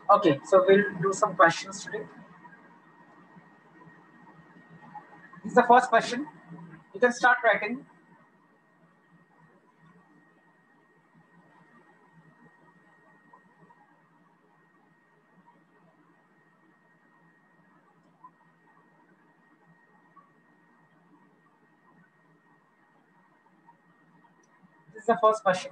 Okay, so we'll do some questions today. This is the first question. You can start writing. This is the first question.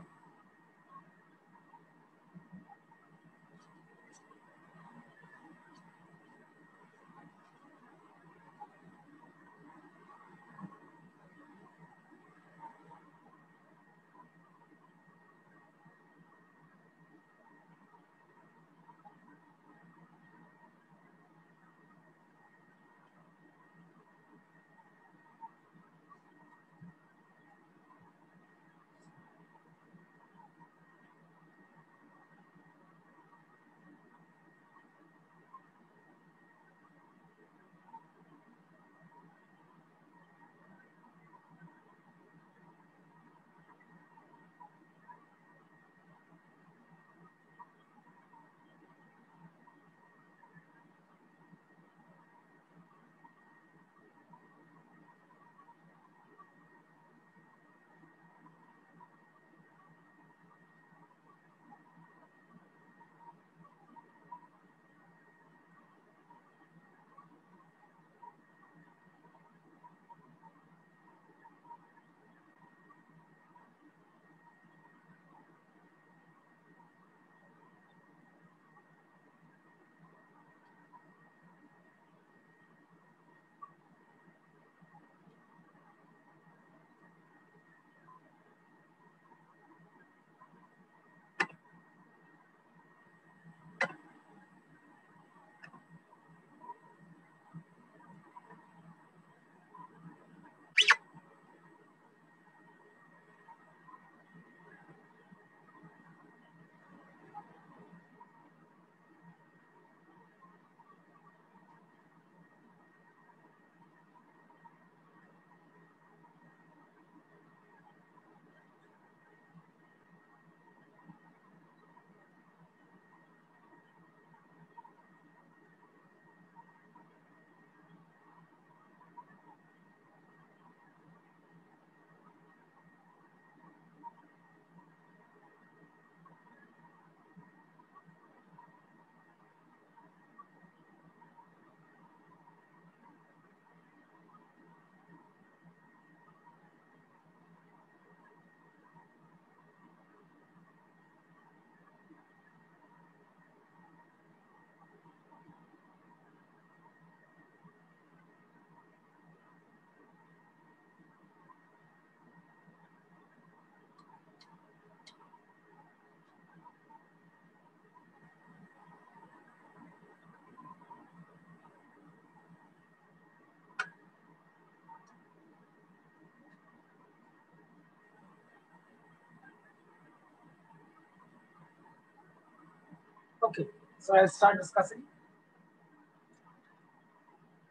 Okay, so I'll start discussing.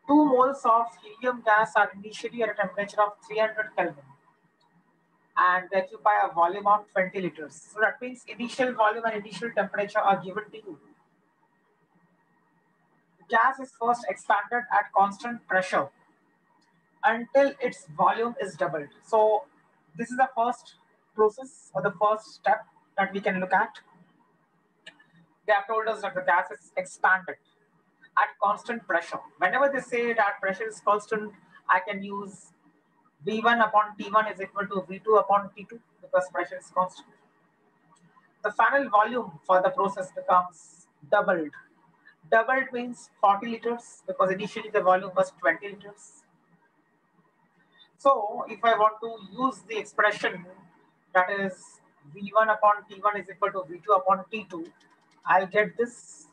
2 moles of helium gas are initially at a temperature of 300 Kelvin and they occupy a volume of 20 liters. So that means initial volume and initial temperature are given to you. The gas is first expanded at constant pressure until its volume is doubled. So this is the first process or the first step that we can look at. They have told us that the gas is expanded at constant pressure. Whenever they say that pressure is constant, I can use V1 upon T1 is equal to V2 upon T2 because pressure is constant. The final volume for the process becomes doubled. Doubled means 40 liters because initially the volume was 20 liters. So if I want to use the expression that is V1 upon T1 is equal to V2 upon T2, I'll get this.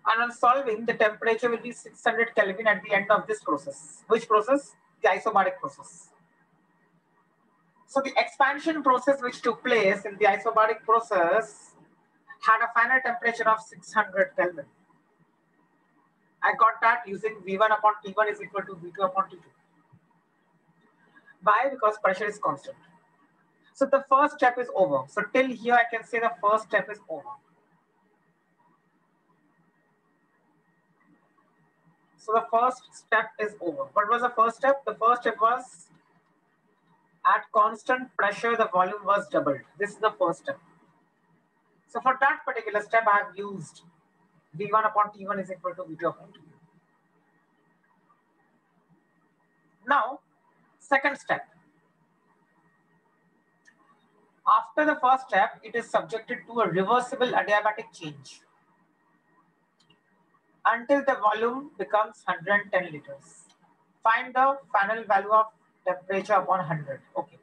And on solving, the temperature will be 600 Kelvin at the end of this process. Which process? The isobaric process. So the expansion process which took place in the isobaric process had a final temperature of 600 Kelvin. I got that using V1 upon T1 is equal to V2 upon T2. Why? Because pressure is constant. So the first step is over. So till here, I can say the first step is over. So the first step is over. What was the first step? The first step was at constant pressure, the volume was doubled. This is the first step. So for that particular step, I have used V1 upon T1 is equal to V2 upon T2. Now, second step. After the first step, it is subjected to a reversible adiabatic change until the volume becomes 110 liters. Find the final value of temperature upon 100. Okay.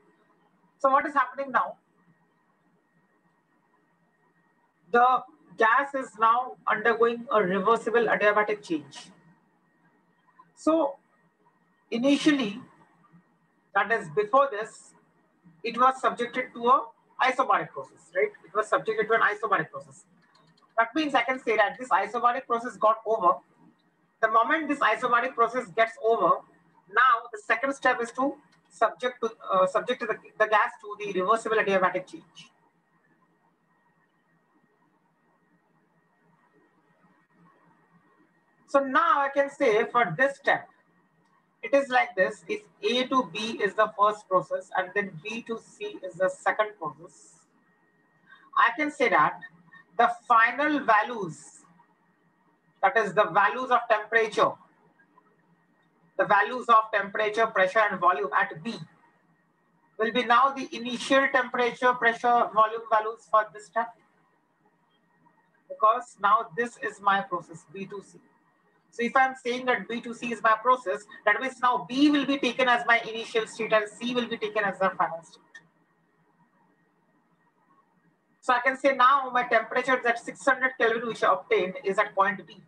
So what is happening now? The gas is now undergoing a reversible adiabatic change. So initially, that is before this, it was subjected to a isobaric process, right? It was subjected to an isobaric process. That means I can say that this isobaric process got over. The moment this isobaric process gets over, now the second step is to subject the gas to the reversible adiabatic change. So now I can say for this step, it is like this. If A to B is the first process and then B to C is the second process, I can say that the final values, that is the values of temperature, pressure and volume at B will be now the initial temperature, pressure, volume values for this step. Because now this is my process, B to C. So if I'm saying that B to C is my process, that means now B will be taken as my initial state and C will be taken as the final state. So I can say now my temperature at 600 Kelvin which I obtained is at point B.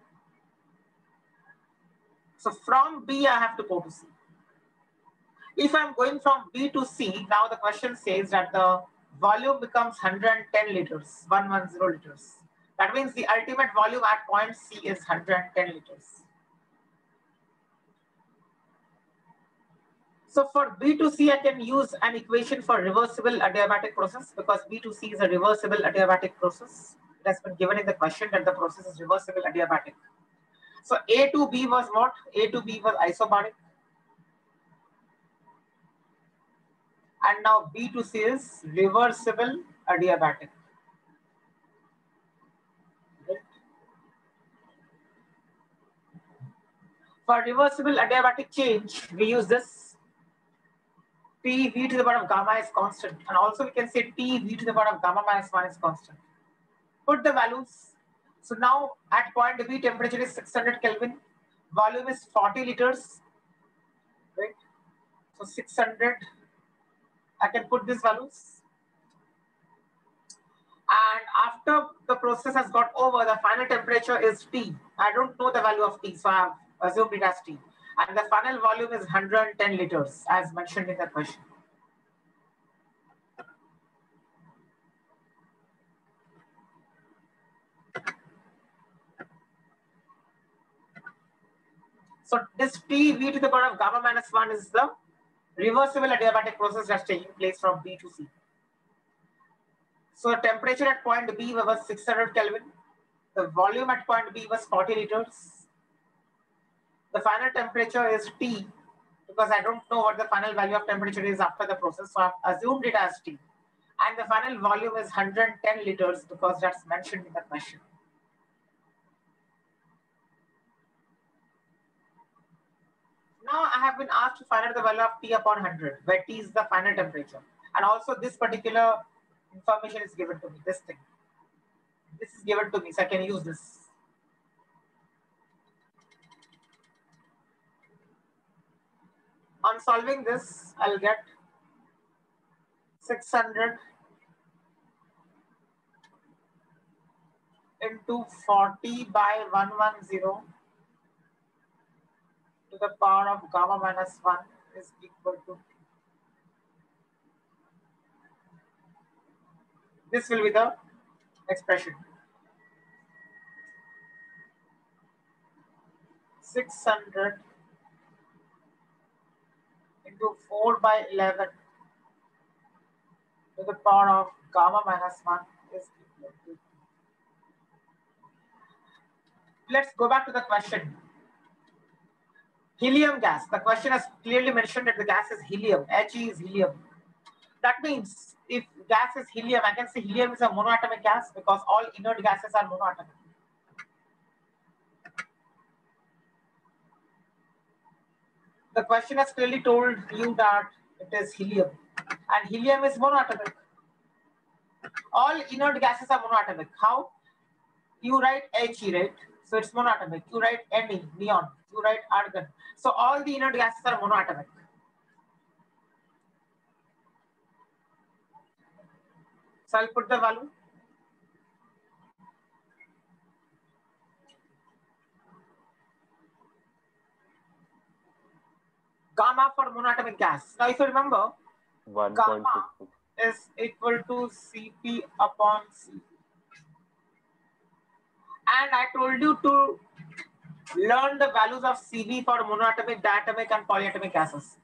So from B I have to go to C. If I'm going from B to C, now the question says that the volume becomes 110 liters, 110 liters. That means the ultimate volume at point C is 110 liters. So for B to C, I can use an equation for reversible adiabatic process because B to C is a reversible adiabatic process. It has been given in the question that the process is reversible adiabatic. So A to B was what? A to B was isobaric. And now B to C is reversible adiabatic. Right? For reversible adiabatic change, we use this T V to the power of gamma is constant. And also we can say T V to the power of gamma minus 1 is constant. Put the values. So now at point B, temperature is 600 Kelvin. Volume is 40 liters. Right? So 600, I can put these values. And after the process has got over, the final temperature is T. I don't know the value of T, so I have assumed it as T. And the final volume is 110 liters, as mentioned in the question. So this T V to the power of gamma minus 1 is the reversible adiabatic process that's taking place from B to C. So the temperature at point B was 600 Kelvin. The volume at point B was 40 liters. The final temperature is T because I don't know what the final value of temperature is after the process. So I've assumed it as T. And the final volume is 110 liters because that's mentioned in the question. Now I have been asked to find out the value of T upon 100, where T is the final temperature. And also this particular information is given to me, this thing. This is given to me, so I can use this. On solving this, I'll get 600 into 40 by 110 to the power of gamma minus 1 is equal to, this will be the expression. 600 into 4 by 11 to the power of gamma minus 1 is equal to. Let's go back to the question. Helium gas. The question has clearly mentioned that the gas is helium. He is helium. That means if gas is helium, I can say helium is a monoatomic gas because all inert gases are monoatomic. The question has clearly told you that it is helium, and helium is monoatomic. All inert gases are monoatomic. How? You write He, right? So it's monoatomic. You write Ne, neon. You write argon. So all the inert gases are monoatomic. So I'll put the value. Gamma for monoatomic gas. Now if you remember, 1.66. Gamma is equal to Cp upon C. And I told you to learn the values of Cv for monoatomic, diatomic, and polyatomic gases.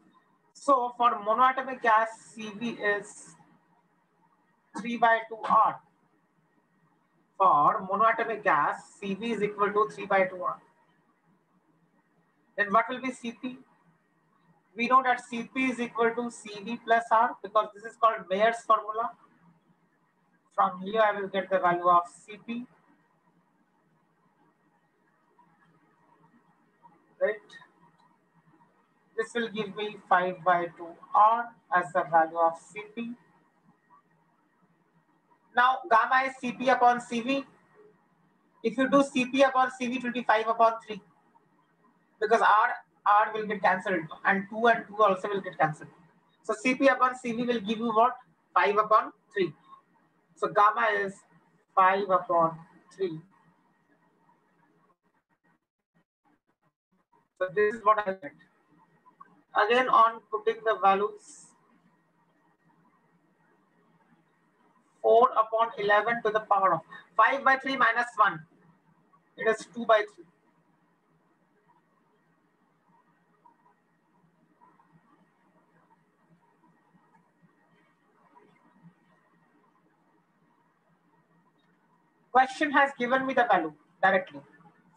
So for monoatomic gas, Cv is 3/2R. For monoatomic gas, Cv is equal to 3/2R. Then what will be Cp? We know that Cp is equal to Cv plus R because this is called Mayer's formula. From here, I will get the value of Cp. Right? This will give me 5/2R as the value of Cp. Now, gamma is Cp upon Cv. If you do Cp upon Cv, it will be 5/3 because R will get cancelled and 2 also will get cancelled. So Cp upon Cv will give you what? 5/3. So gamma is 5/3. So this is what I get. Again, on putting the values, 4/11 to the power of 5/3 minus 1. It is 2/3. Question has given me the value directly.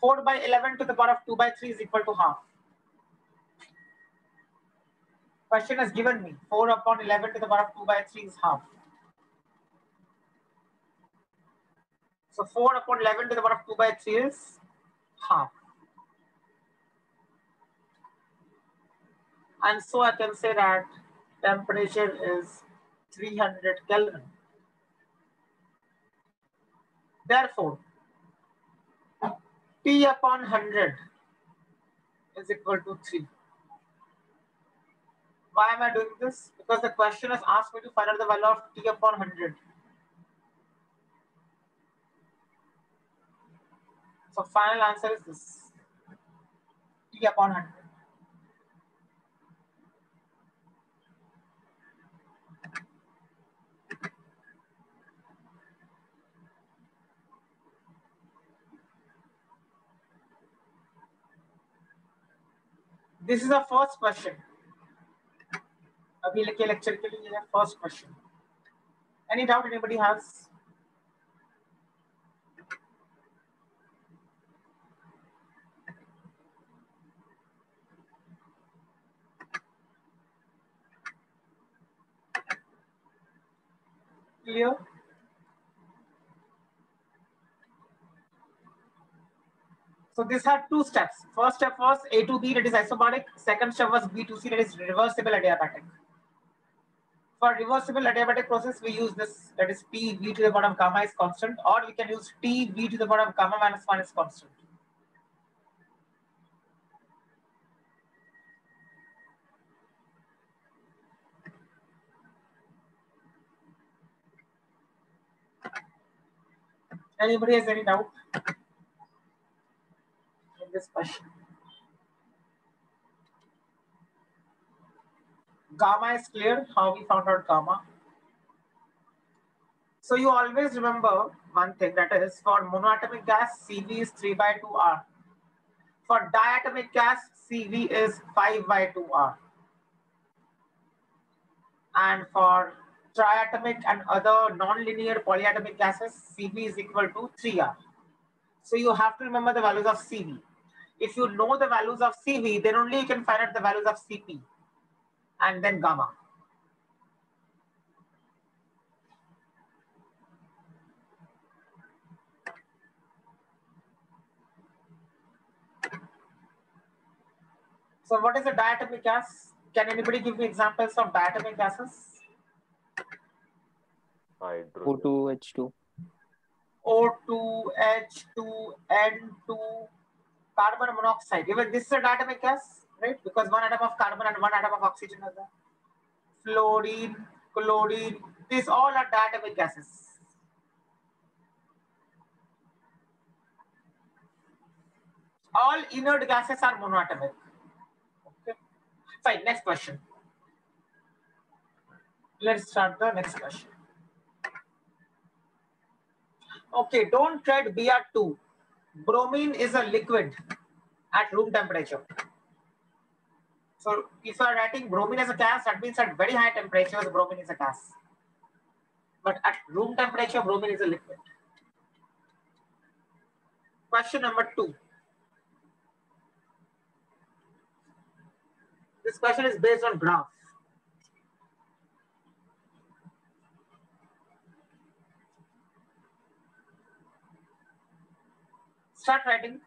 4/11 to the power of 2/3 is equal to half. Question has given me 4/11 to the power of 2/3 is half. So 4/11 to the power of 2/3 is half. And so I can say that temperature is 300 Kelvin. Therefore, T/100 is equal to 3. Why am I doing this? Because the question has asked me to find out the value of T/100. So final answer is this, T/100. This is the first question. अभी के lecture के लिए ये first question. Any doubt anybody has? Clear? So this had two steps. First step was A to B, that is isobaric. Second step was B to C, that is reversible adiabatic. For reversible adiabatic process, we use this, that is P V to the power of gamma is constant, or we can use T V to the power of gamma minus 1 is constant. Anybody has any doubt in this question? Gamma is clear, how we found out gamma. So you always remember one thing, that is for monoatomic gas, Cv is 3/2R. For diatomic gas, Cv is 5/2R. And for triatomic and other non-linear polyatomic gases, Cv is equal to 3R. So you have to remember the values of Cv. If you know the values of Cv, then only you can find out the values of Cp and then gamma. So what is a diatomic gas? Can anybody give me examples of diatomic gases? Hydrogen. O2H2. O2, H2, N2, carbon monoxide. Even this is a diatomic gas, right? Because one atom of carbon and one atom of oxygen is there. Fluorine, chlorine, these all are diatomic gases. All inert gases are monoatomic. Okay. Fine, next question. Let's start the next question. Okay, don't tread Br2. Bromine is a liquid at room temperature. So if you are writing bromine as a gas, that means at very high temperatures, bromine is a gas. But at room temperature, bromine is a liquid. Question number 2. This question is based on graph. Start writing.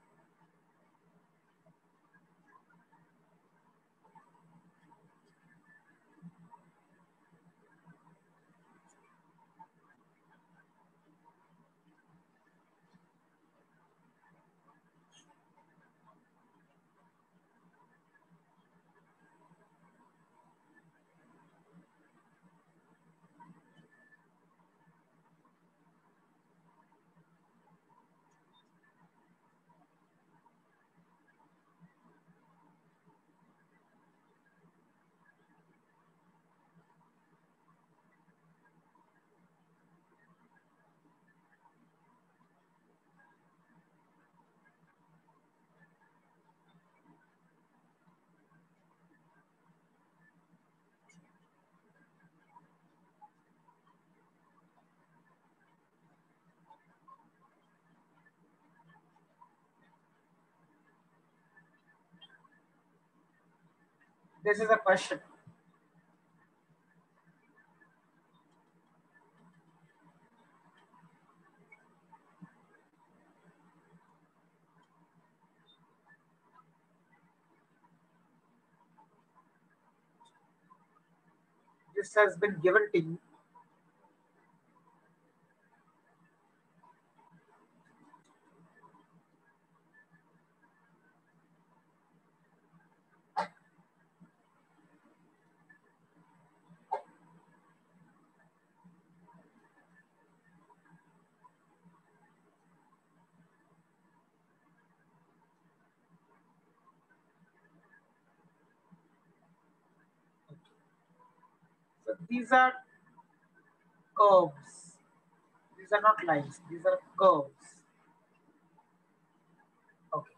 This is a question. This has been given to you. So these are curves. These are not lines. These are curves. Okay.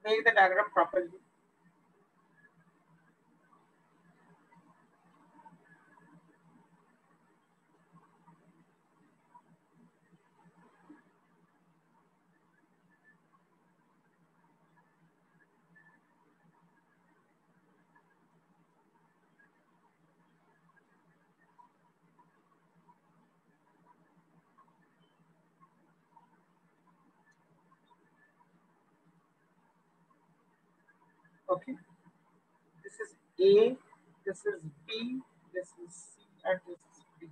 Make the diagram properly. Okay. This is A, this is B, this is C, and this is D.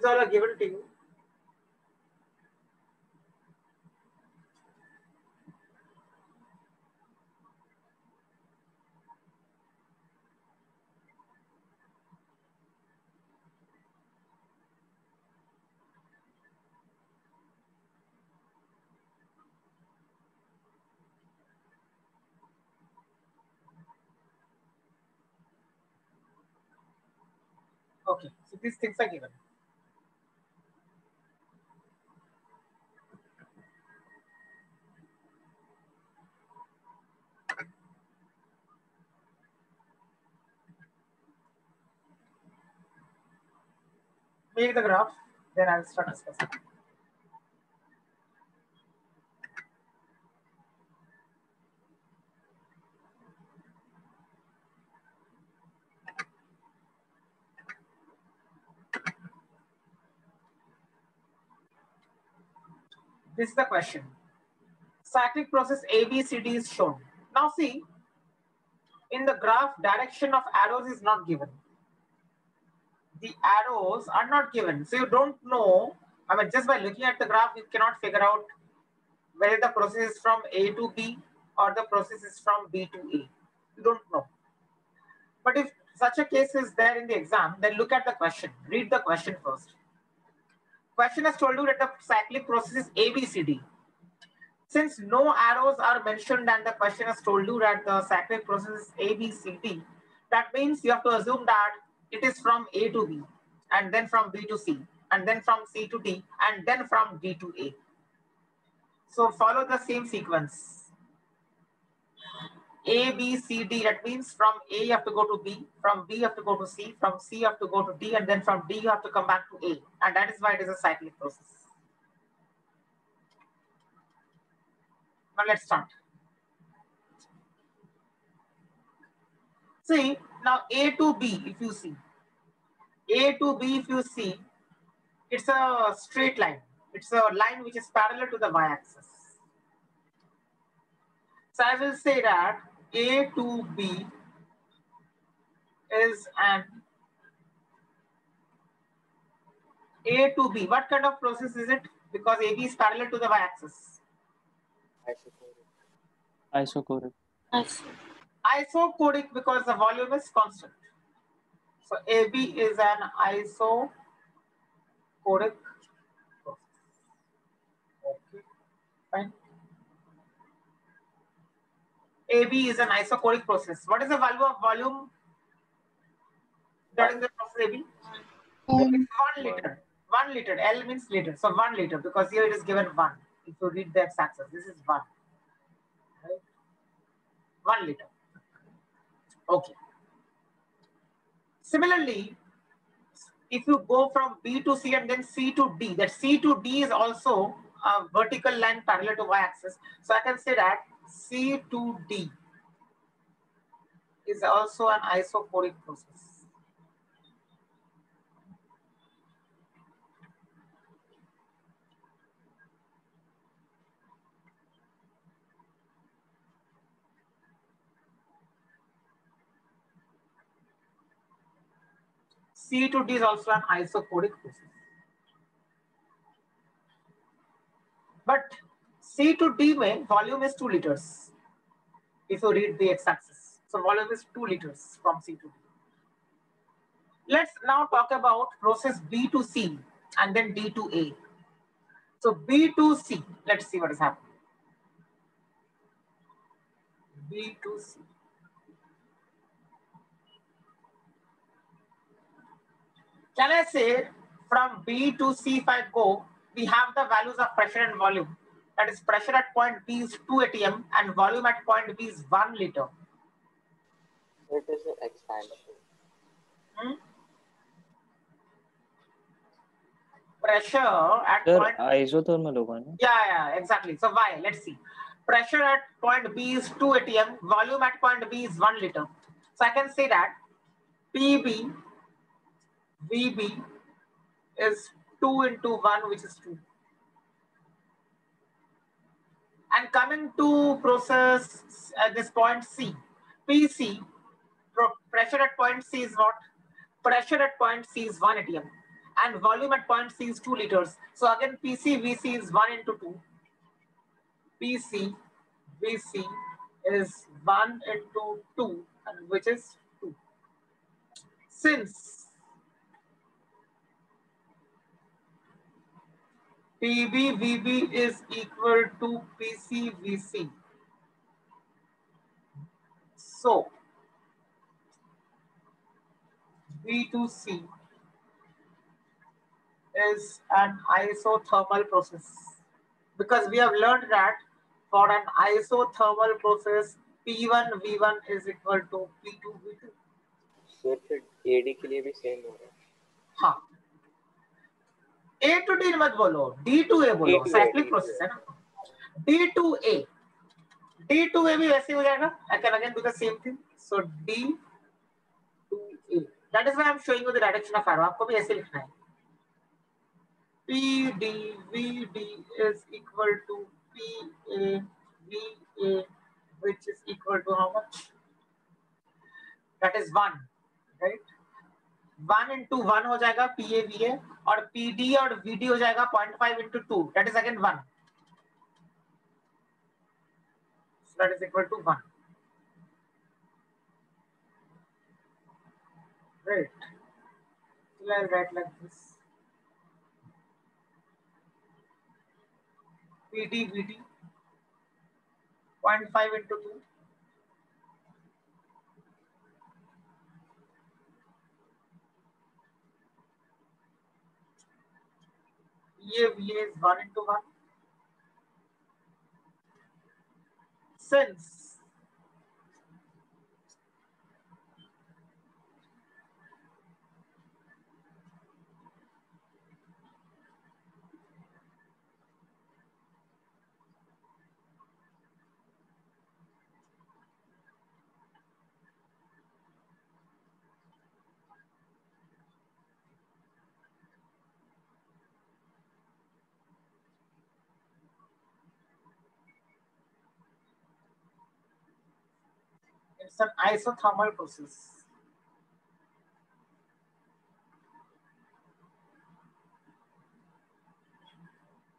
These all are given to you. Okay, so these things are given. Make the graph, then I'll start discussing. This is the question. Cyclic process ABCD is shown. Now see, in the graph, direction of arrows is not given. The arrows are not given. So you don't know, I mean, just by looking at the graph, you cannot figure out whether the process is from A to B or the process is from B to A. You don't know. But if such a case is there in the exam, then look at the question. Read the question first. Question has told you that the cyclic process is ABCD. Since no arrows are mentioned and the question has told you that the cyclic process is ABCD, that means you have to assume that it is from A to B, and then from B to C, and then from C to D, and then from D to A. So follow the same sequence. A, B, C, D, that means from A you have to go to B, from B you have to go to C, from C you have to go to D, and then from D you have to come back to A. And that is why it is a cyclic process. Now let's start. See, now A to B, if you see, A to B, if you see, it's a straight line. It's a line which is parallel to the y-axis. So I will say that A to B is an A to B. What kind of process is it? Because AB is parallel to the y-axis. Isochoric. Isochoric because the volume is constant. So AB is an isochoric process. Okay, fine. AB is an isochoric process. What is the value of volume during the process AB? It's 1 liter. 1 liter. L means liter. So 1 liter because here it is given 1. If you read the x-axis, this is 1. Right? 1 liter. Okay. Similarly, if you go from B to C and then C to D, that C to D is also a vertical line parallel to y-axis. So I can say that C to D is also an isochoric process. C to D is also an isochoric process. But C to D mein volume is 2 liters. If you read the x-axis. So volume is 2 liters from C to D. Let's now talk about process B to C and then D to A. So B to C, let's see what is happening. B to C. Can I say from B to C if I go, we have the values of pressure and volume. That is pressure at point B is 2 atm and volume at point B is 1 liter. It is an expansion. Pressure at Sir, point isothermal hoga na? Yeah, exactly. So why? Let's see. Pressure at point B is 2 atm, volume at point B is 1 liter. So I can say that PB, VB is 2 into 1, which is 2. And coming to process at this point C, PC, pressure at point C is what? Pressure at point C is 1 atm. and volume at point C is 2 liters. So again, PCVC is 1 into 2. PCVC is 1 into 2, and which is 2. Since PBVB is equal to PCVC, so B2C is an isothermal process, because we have learned that for an isothermal process P1V1 is equal to P2V2. Sir फिर AD के लिए भी same हो रहा है. हाँ, A to D मत बोलो, D to A बोलो, साइक्लिक प्रोसेस है ना. D to A भी वैसे हो जाएगा. I can again do the same thing. So D to A. That is why I am showing you the direction of arrow. आपको भी ऐसे लिखना है. PDVD is equal to PAVA, which is equal to how much? That is 1, right? 1 into 1 हो जाएगा PAVA, और PD और VD हो जाएगा 0.5 into 2. That is again 1. So that is equal to 1. Right. So I'll write like this. PD VD 0.5 into 2. ये VA is 1 into 1. Since it's an isothermal process.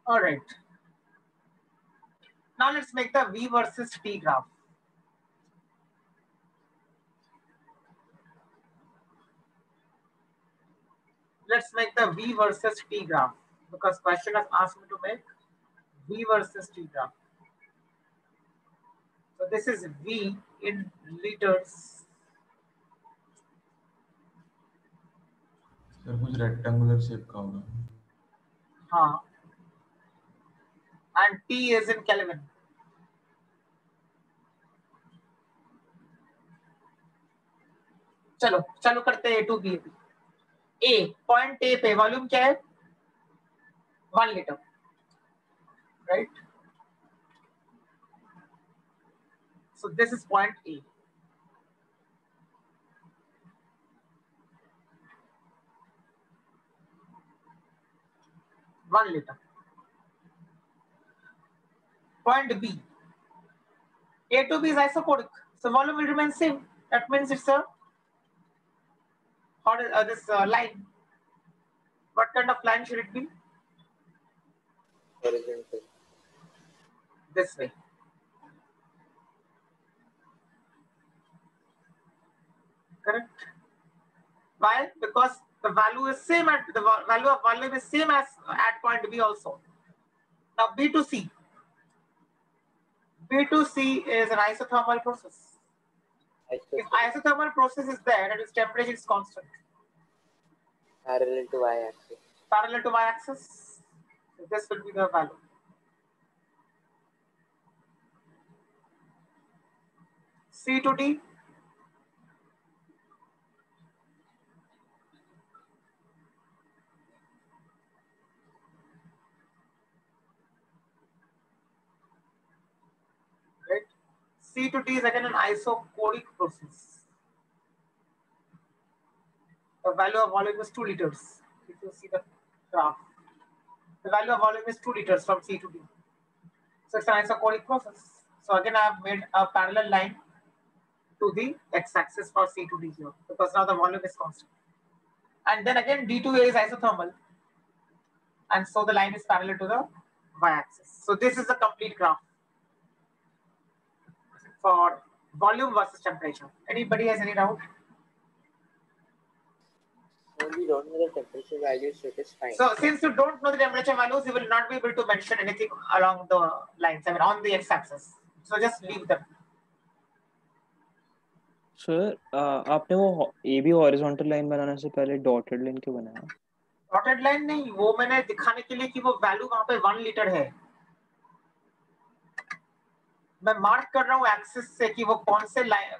All right. Now let's make the V versus T graph. Let's make the V versus T graph, because question has asked me to make V versus T graph. So this is V in liters. Sir कुछ rectangular shape का होगा. हाँ. And T is in Kelvin. चलो चलो करते हैं A to B. A point A पे volume क्या है? 1 liter, right? So this is point A. One liter. Point B. A to B is isoporic, so volume will remain same. That means it's a this line. What kind of line should it be? Horizontal. This way. Correct. Why? Because the value is same at the value of volume is same as at point B also. Now B to C. B to C is an isothermal process. If isothermal process is there and its temperature is constant. Parallel to y-axis. Parallel to y-axis. So this will be the value. C to D. Right. C to D is again an isochoric process. The value of volume is 2 liters. If you see the graph, the value of volume is 2 liters from C to D. So it's an isochoric process. So again, I have made a parallel line to the x-axis for C to D here, because now the volume is constant. and then again D2A is isothermal, and so the line is parallel to the y-axis. So this is a complete graph for volume versus temperature. Anybody has any doubt? When we don't know the temperature values, so it is fine. So since you don't know the temperature values, you will not be able to mention anything along the lines, I mean on the x-axis. So just leave them. Sir आपने वो A B horizontal line बनाने से पहले dotted line क्यों बनाया? Dotted line नहीं, वो मैंने दिखाने के लिए कि वो वैल्यू वहां पे 1 लीटर है, मैं मार्क कर रहा हूँ एक्सिस से कि वो कौन से लाइन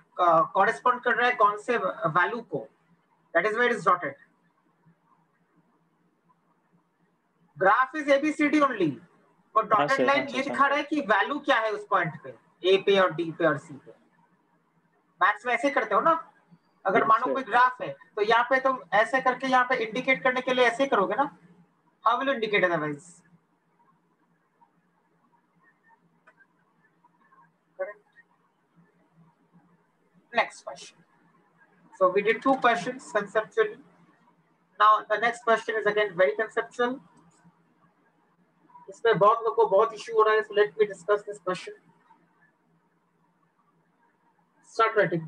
कॉरेस्पॉन्ड कर रहा है कौन से वैल्यू को, that is why it is dotted. Graph is A B C D only, और डॉटेड लाइन ये दिखा रहा है कि वैल्यू क्या है उस पॉइंट पे, ए पे और डी पे और सी पे. मैथ्स में ऐसे करते हो ना, अगर मानो कोई ग्राफ है तो यहाँ पे तुम ऐसे करके यहाँ पे इंडिकेट करने के लिए ऐसे करोगे ना, how will indicate otherwise. Next question. So we did 2 questions conceptually. Now the next question is again very conceptual. इसमें बहुत लोगों को बहुत इश्यू हो रहा है, so let me discuss this question. Start writing.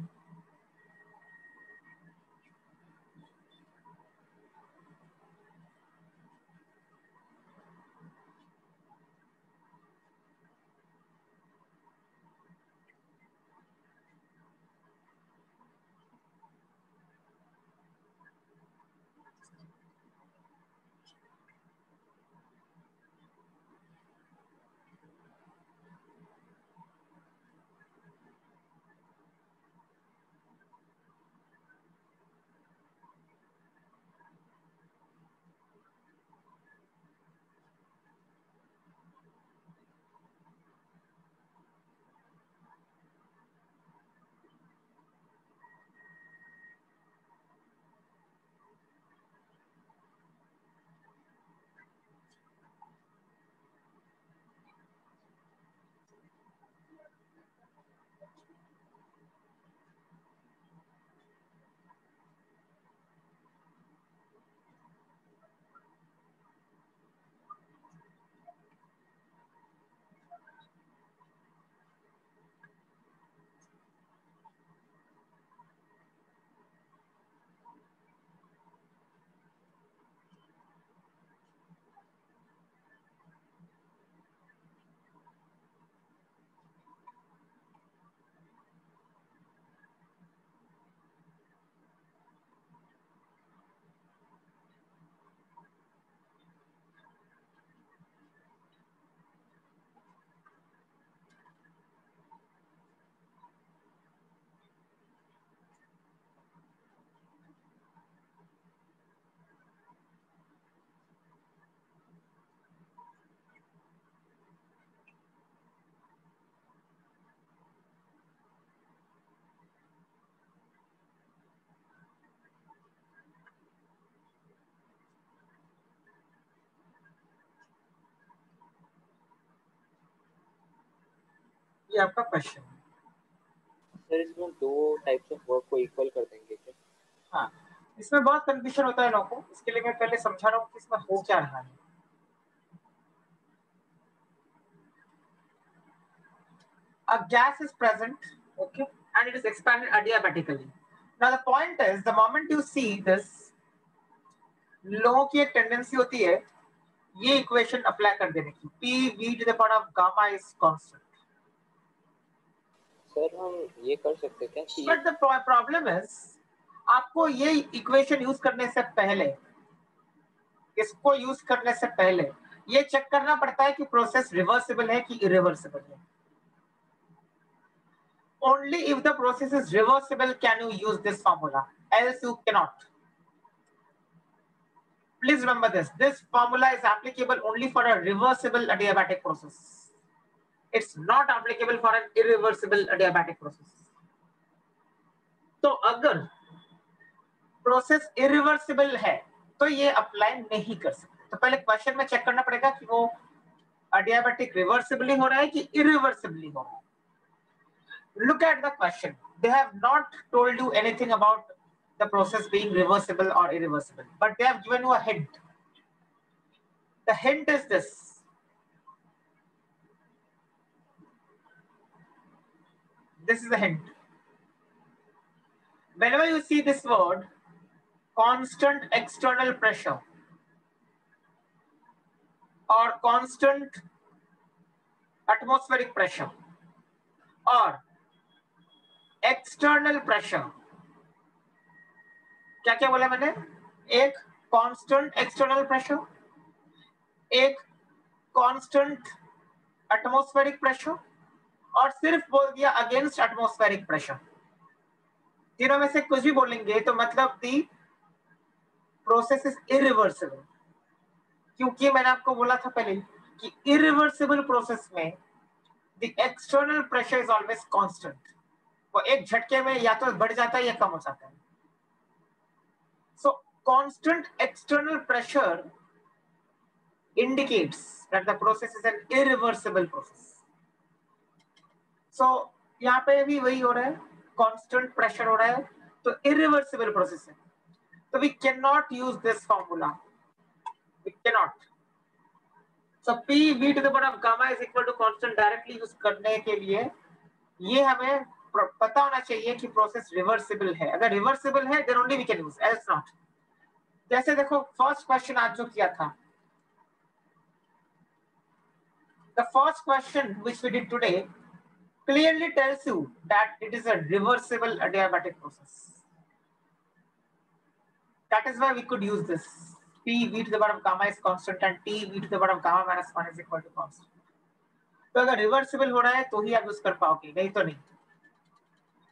ये आपका क्वेश्चन. सर इसमें 2 टाइप्स ऑफ वर्क को इक्वल कर देंगे क्या? हाँ, इसमें बहुत कंफ्यूजन होता है लोगों को, इसके लिए मैं पहले समझा रहा हूँ कि इसमें हो क्या रहा है. A gas is present, okay, and it is expanded adiabatically. Now the point is, the moment you see this, लोगों की एक टेंडेंसी होती है ये इक्वेशन अप्लाई कर देने की, PV to the power of gamma is constant. Sir हम ये कर सकते क्या कि But the problem is, आपको ये इक्वेशन यूज करने से पहले, इसको यूज करने से पहले ये चेक करना पड़ता है कि प्रोसेस रिवर्सिबल है कि इरिवर्सिबल है. Only if the process is reversible can you use this formula, else you cannot. Please remember this. This formula is applicable only for a reversible adiabatic process. It's not applicable for an irreversible adiabatic process. तो अगर process irreversible है तो ये apply नहीं कर सकते. तो पहले क्वेश्चन में चेक करना पड़ेगा कि वो adiabatic रिवर्सिबली हो रहा है कि irreversibly हो रहा है. Look at the question. They have not told you anything about the process being reversible or irreversible. But they have given you a hint. The hint is this. This is the hint. Whenever you see this word, constant external pressure or constant atmospheric pressure or external pressure, क्या क्या बोला मैंने? एक constant external pressure, एक constant atmospheric pressure और सिर्फ बोल दिया against atmospheric pressure. तीनों में से कुछ भी बोलेंगे तो मतलब the process is irreversible. क्योंकि मैंने आपको बोला था पहले कि irreversible process में the external pressure is always constant. वो एक झटके में या तो बढ़ जाता है या कम हो जाता है. So constant external pressure indicates that the process is an irreversible process. So यहाँ पे भी वही हो रहा है, constant pressure हो रहा है, तो irreversible process है. So we cannot use this formula. We cannot. So P v to the power of gamma is equal to constant directly use करने के लिए ये हमें पता होना चाहिए कि प्रोसेस रिवर्सिबल है. अगर रिवर्सिबल है then only we can use, else not. जैसे देखो फर्स्ट क्वेश्चन आज जो किया था, the first question which we did today clearly tells you that it is a reversible adiabatic process. That is why we could use this. P v to the power of gamma is constant and T v to the power of gamma minus 1 is equal to constant. तो अगर reversible हो रहा है तो ही आप use कर पाओगे, नहीं तो नहीं.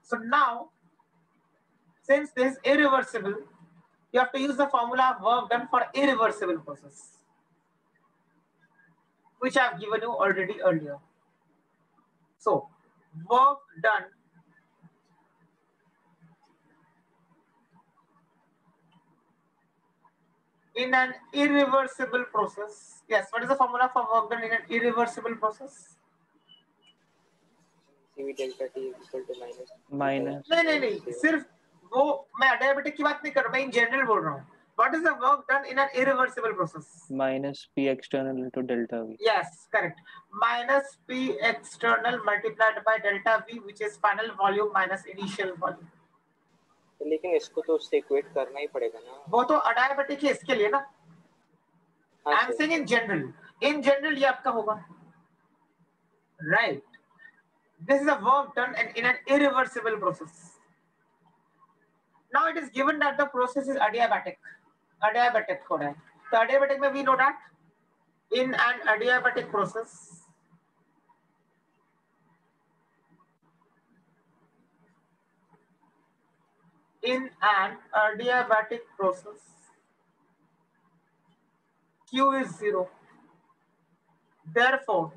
So now, since this is irreversible, you have to use the formula of work done for irreversible process, which I have given you already earlier. So, work done in an irreversible process. Yes, what is the formula for work done in an irreversible process? CV delta T is equal to minus. नहीं, सिर्फ वो मैं adiabatic की बात नहीं कर रहा, मैं in general बोल रहा हूँ. What is the work done in an irreversible process? Minus P external into delta V. Yes, correct. Minus P external multiplied by delta V, which is final volume minus initial volume. लेकिन इसको तो उससे equate करना ही पड़ेगा ना. वो तो adiabatic है इसके लिए ना. I'm saying in general. In general ये आपका होगा. Right. This is a work done in an irreversible process. Now it is given that the process is adiabatic. Adiabatic हो रहा है. तो adiabatic में we know that in an adiabatic process, Q is 0. Therefore,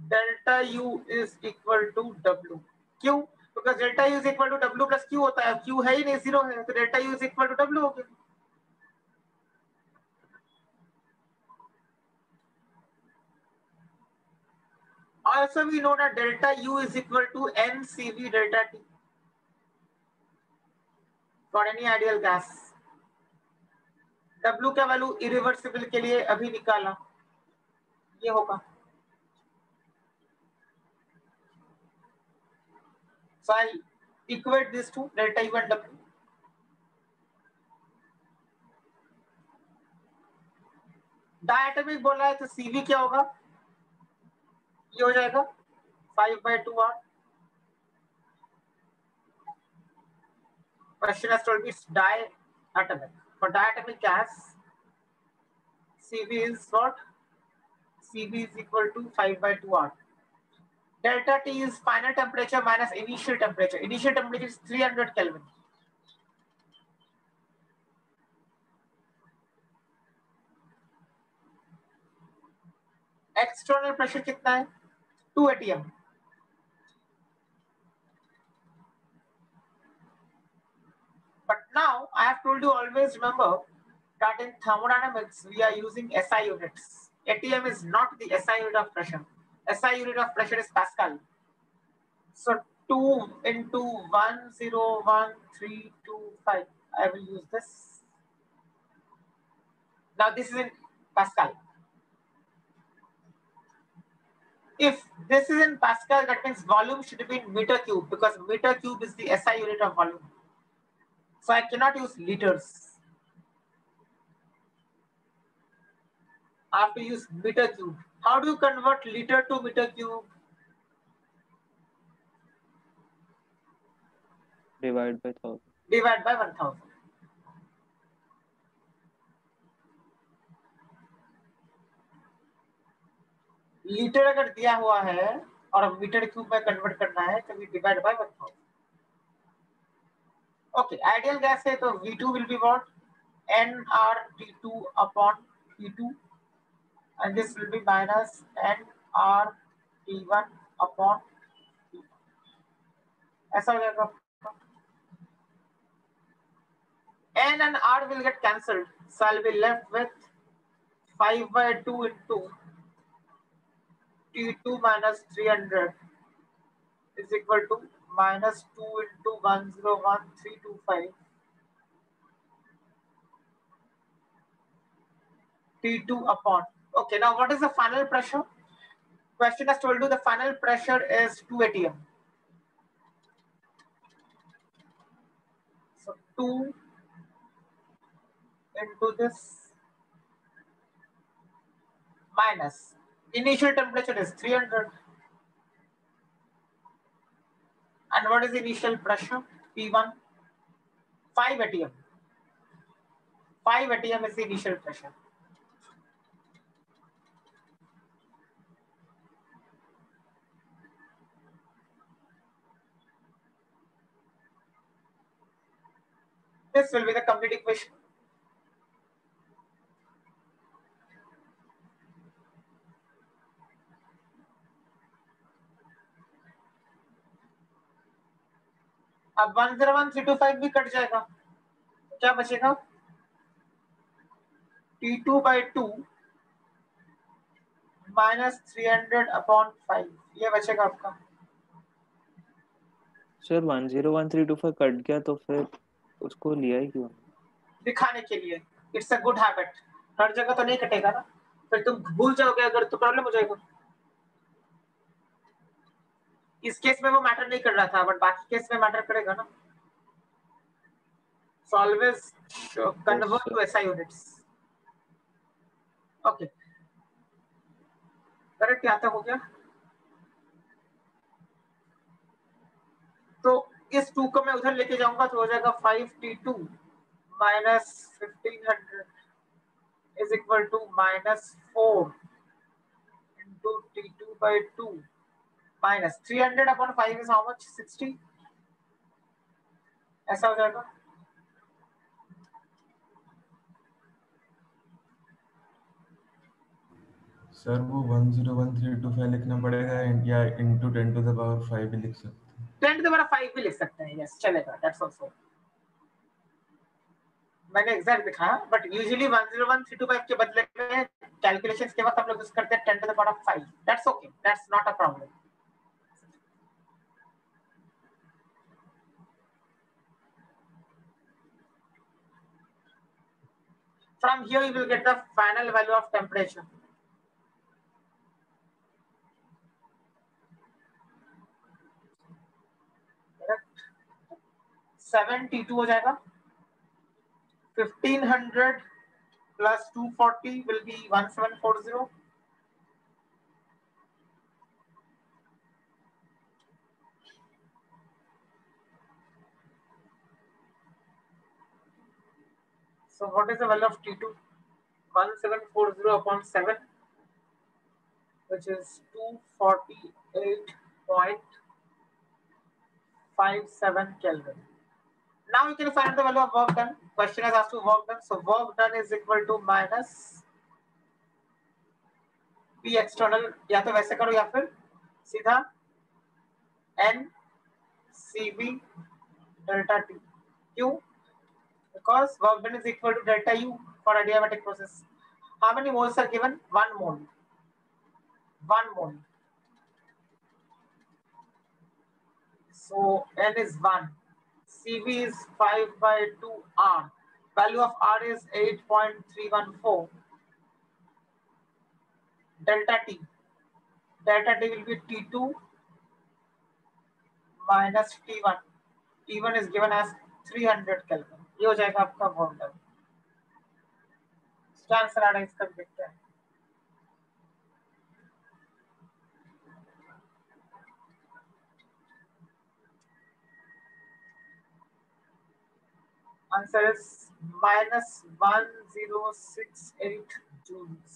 delta U is equal to W. Q, because delta U is equal to W plus Q होता है. Q है ही नहीं, 0 है, तो delta U is equal to W हो गया. Also, we know that delta U is equal to NCV delta T for any ideal gas. W का value irreversible के लिए अभी निकाला, ये होगा. So I'll equate this to delta U and W. Diatomic बोला है तो CV क्या होगा? ये हो जाएगा 5/2R. Question has told me it's diatomic. For diatomic gas, CV is what? CV is equal to 5/2R. Delta T is final temperature minus initial temperature. Initial temperature is 300 Kelvin. External pressure कितना है? 2 atm. But now I have told you always remember that in thermodynamics we are using SI units. ATM is not the SI unit of pressure. SI unit of pressure is Pascal. So 2 into 101,325. I will use this. Now this is in Pascal. If this is in Pascal, that means volume should be in meter cube, because meter cube is the SI unit of volume. So I cannot use liters. I have to use meter cube. How do you convert liter to meter cube? Divide by 1000. Divide by 1000. Litre अगर दिया हुआ है और metre cube में convert करना है तो we divide by 1000. Okay, ideal gas है तो V2 will be what? nRT2 upon P2, and this will be minus nRT1 upon P1. ऐसा हो जाएगा. N and R will get cancelled, so I'll be left with 5 by 2 into T2 minus 300 is equal to minus 2 into 101,325 T2 upon. Okay, now what is the final pressure? Question has told you the final pressure is 2 atm. So 2 into this minus initial temperature is 300. And what is the initial pressure? P1, 5 atm. 5 atm is the initial pressure. This will be the complete equation. अब 101,325 भी cut जाएगा, क्या बचेगा? T2 by 2 minus 300 upon 5, ये बचेगा आपका. Sir 101325 cut गया तो फिर उसको लिया ही क्यों? दिखाने के लिए. It's a good habit. हर जगह तो नहीं कटेगा ना, फिर तुम भूल जाओगे अगर तो प्रॉब्लम हो जाएगा. इस केस में वो मैटर नहीं कर रहा था, बट बाकी केस में मैटर करेगा ना. So always convert to SI units. Okay. Correct यहाँ तक हो गया. तो इस 2 को मैं उधर लेके जाऊंगा तो हो जाएगा 5T2 minus 1500 is equal to minus 4 into T2 by 2 minus 300 upon 5 is how much? 60. ऐसा हो जाएगा. सर वो 101325 लिखना पड़ेगा या into 10 to the power 5 भी लिख सकते हैं. 10 to the power 5 भी लिख सकते हैं. यस, चलेगा. That's also. मैंने एग्जैक्ट दिखाया, बट यूजुअली 101325 के बदले में कैलकुलेशंस के वक्त हम लोग यूज करते हैं 10 to the power 5. That's okay. That's not a problem. From here you will get the final value of temperature. Correct. 7T2 हो जाएगा. 1500 plus 240 will be 1740. So what is the value of T2? 1740 upon 7, which is 248.57 Kelvin. Now you can find the value of work done. Question has asked to work done. So work done is equal to minus P external, या तो वैसे करो या फिर सीधा N CB delta T. क्यों? Because work done is equal to delta U for adiabatic process. How many moles are given? 1 mole. 1 mole. So N is 1. CV is 5 by 2R. Value of R is 8.314. Delta T. Delta T will be T2 minus T1. T1 is given as 300 Kelvin. ये हो जाएगा आपका warm level. इसका answer आ रहा है, इसका देखते हैं. Answer is minus 1068 joules.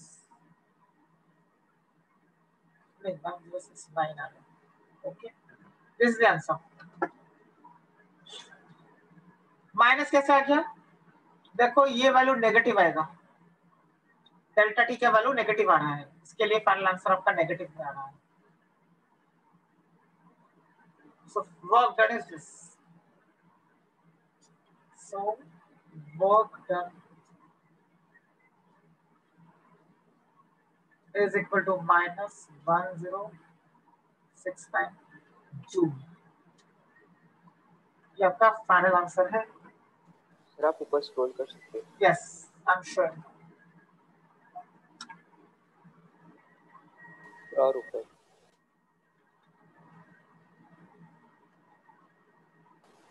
No, 1069 आ रहा है. Okay. This is the answer. Minus कैसे आ गया? देखो ये वैल्यू नेगेटिव आएगा. डेल्टा टी का वैल्यू नेगेटिव आ रहा है, इसके लिए फाइनल आंसर आपका नेगेटिव में आ रहा है. So work done is this. So work done is equal to minus 1069 joule. ये आपका फाइनल आंसर है. सर आप ऊपर स्क्रॉल कर सकते हैं. Yes, I'm sure. और ऊपर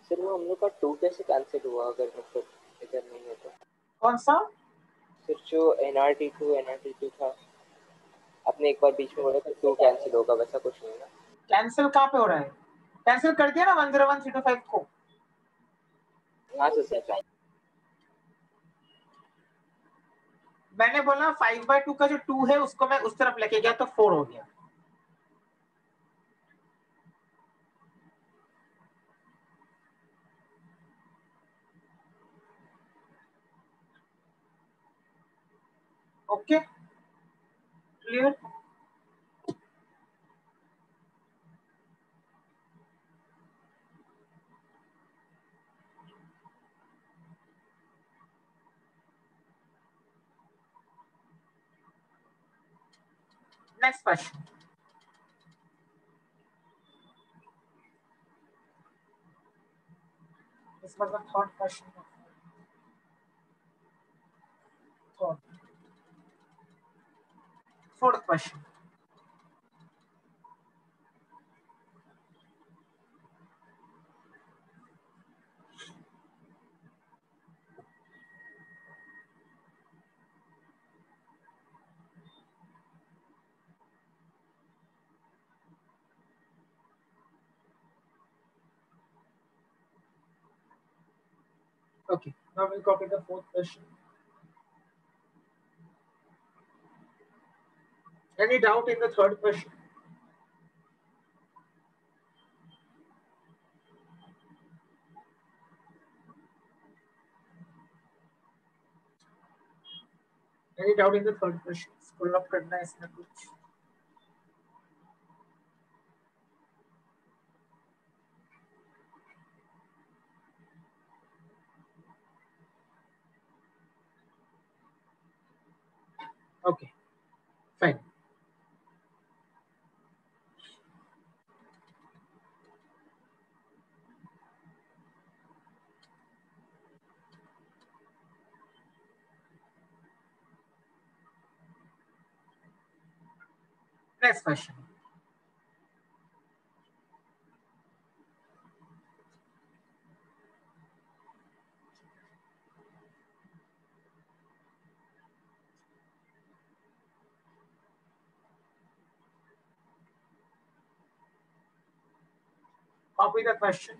सर वो हम लोग का 2 कैसे कैंसिल हुआ अगर मतलब इधर नहीं है तो? कौन सा? सर जो NRT2 था आपने एक बार बीच में बोला था 2 कैंसिल होगा, वैसा कुछ नहीं ना? कैंसिल कहाँ पे हो रहा है? कैंसिल कर दिया ना 101325 को. हाँ सर. मैंने बोला 5/2 का जो 2 है उसको मैं उस तरफ लेके गया तो 4 हो गया. Okay, clear? Next question. This was the third question. Fourth question. Okay, now we'll copy the fourth question. Any doubt in the third question? Any doubt in the third question? Scroll up करना है इसमें कुछ. Okay, fine. Next question. Copy the question.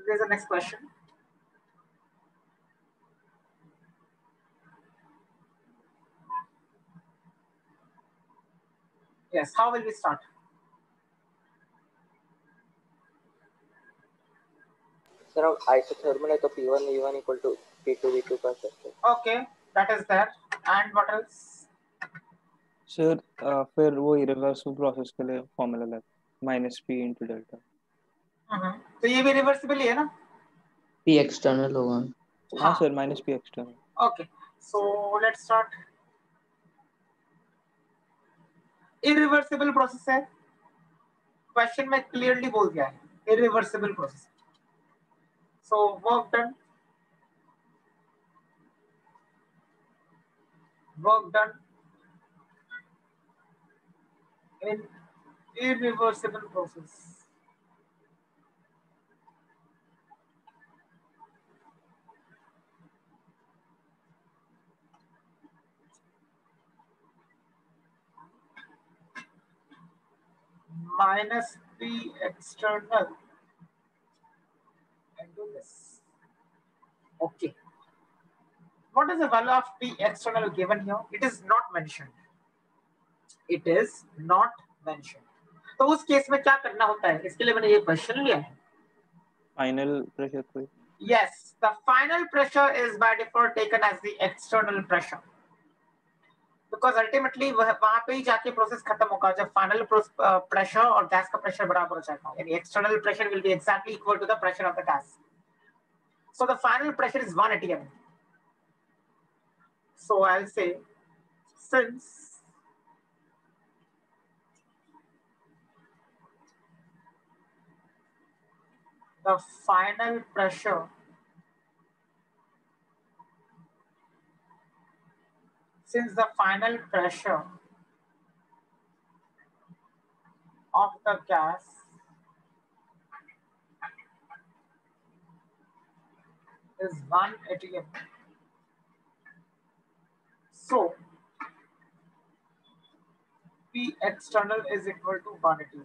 There's the next question. Yes, how will we start? Sir अब isothermal है तो P1 V1 equal to P2 V2 कर सकते हैं. Okay, that is there. And what else? Sir फिर वो irreversible process के लिए फॉर्मूला लगा माइनस पी इंटू डेल्टा. तो ये भी रिवर्सिबल ही है ना? P external होगा. हाँ sir minus P external. Okay, so let's start. Irreversible process है, क्वेश्चन में क्लियरली बोल दिया है irreversible process. So work done in irreversible process. Minus P external into this. Okay. What is the value of P external given here? It is not mentioned. It is not mentioned. तो उस case में क्या करना होता है, इसके लिए मैंने ये क्वेश्चन लिया है. फाइनल प्रेशर कोई. Yes, the final pressure is by default taken as the external pressure. Because ultimately वहां पे ही जाके प्रोसेस खत्म होगा जब फाइनल प्रेशर और गैस का प्रेशर बराबर हो जाएगा. यानी external pressure will be exactly equal to the pressure of the gas. So the final pressure is 1 atm. So I'll say since the final pressure of the gas is 1 atm, so P external is equal to 1 atm.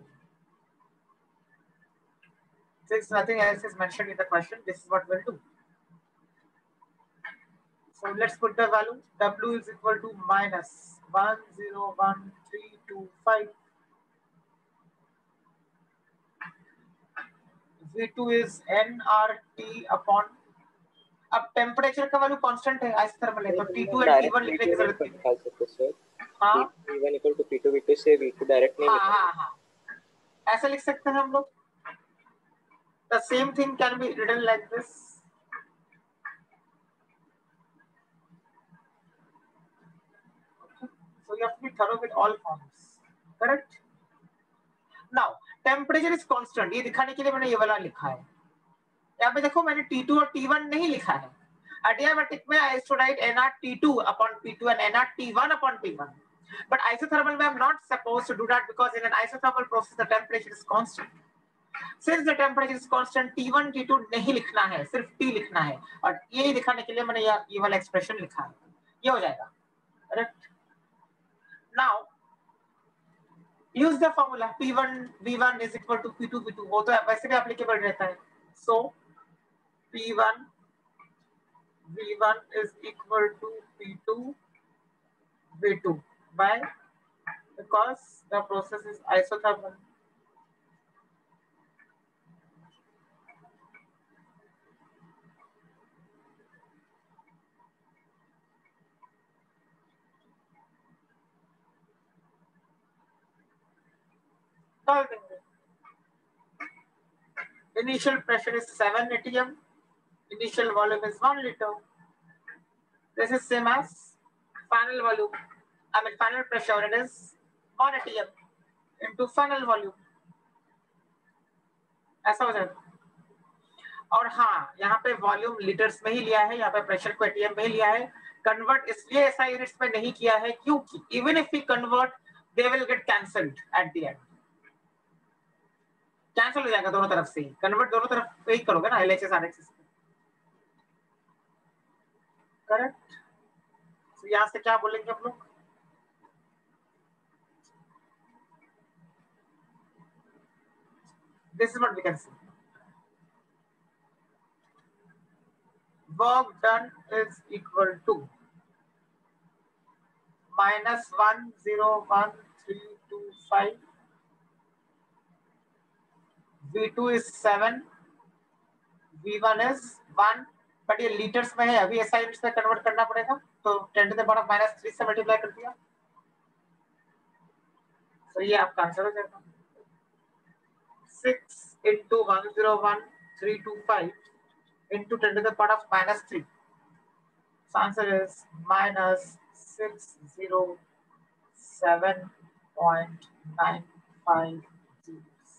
Since nothing else is mentioned in the question, this is what we'll do. So let's put the value. W is equal to minus 101325. V2 is nRT upon. अब temperature का value constant है, isothermal है, तो T2 और T1 लिखने की जरूरत नहीं है. निकाल सकते सर. हाँ P1 equal to P2 V2 से V2 डायरेक्ट नहीं निकाल. हाँ, ऐसे लिख सकते हैं हम लोग. The same thing can be written like this. So you have to be thorough with all forms. Correct? Now, temperature is constant. ये दिखाने के लिए मैंने ये वाला लिखा है. यहाँ पे देखो मैंने T2 और T1 नहीं लिखा है. Adiabatic में I used to write nRT2 upon P2 and nRT1 upon P1. But isothermal में I'm not supposed to do that because in an isothermal process the temperature is constant. Since the temperature is constant, T1, T2 नहीं लिखना है, सिर्फ T लिखना है. और ये दिखाने के लिए मैंने ये वाला एक्सप्रेशन लिखा है. ये हो जाएगा. Correct? Now, use the formula P1 V1 is equal to P2 V2. वो तो वैसे भी एप्लीकेबल रहता है. So P1 V1 is equal to P2 V2 by, because the process is isothermal. Initial pressure is 7 atm. Initial volume is 1 liter. This is same as final volume. Final pressure, it is 1 atm into final volume. ऐसा हो जाएगा. और हाँ, यहाँ पे volume litres में ही लिया है, यहाँ पे प्रेशर को एटीएम में ही लिया है. कन्वर्ट इसलिए ऐसा यूनिट्स में नहीं किया है क्योंकि even if we convert they will get cancelled at the end. Cancel हो जाएगा दोनों तरफ से. कन्वर्ट दोनों तरफ पे ही करोगे ना, एलएचएस आरएचएस. करेक्ट. तो यहाँ से क्या बोलेंगे हम लोग? This is what we can see. work done is equal to minus 101,325. V2 is 7, V1 is 1, but ये लीटर्स में है, अभी ऐसा यूनिट्स में कन्वर्ट करना पड़ेगा, तो 10 to the power -3 से मल्टीप्लाई कर दिया, तो ये आपका आंसर हो जाएगा 6 into 101,325 into 10 to the power of -3. So answer is -607.95 joules.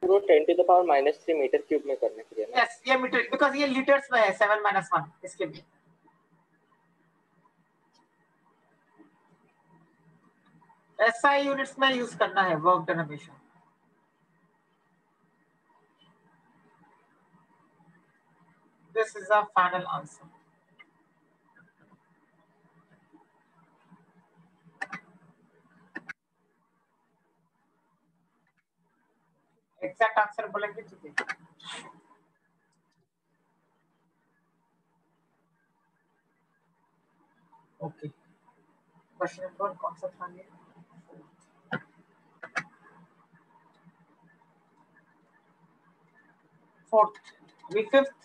पूरा 10 to the power -3 metre cube में करने के लिए ना? Yes, ये मीटर, बिकॉज ये लीटर्स में है 7 - 1 इसके लिए. SI यूनिट्स में यूज करना है वर्क डन हमेशा. This is our final answer. Exact answer बोलेंगे ठीक है. ओके, क्वेश्चन नंबर कौन सा था ये? Fourth, we fifth.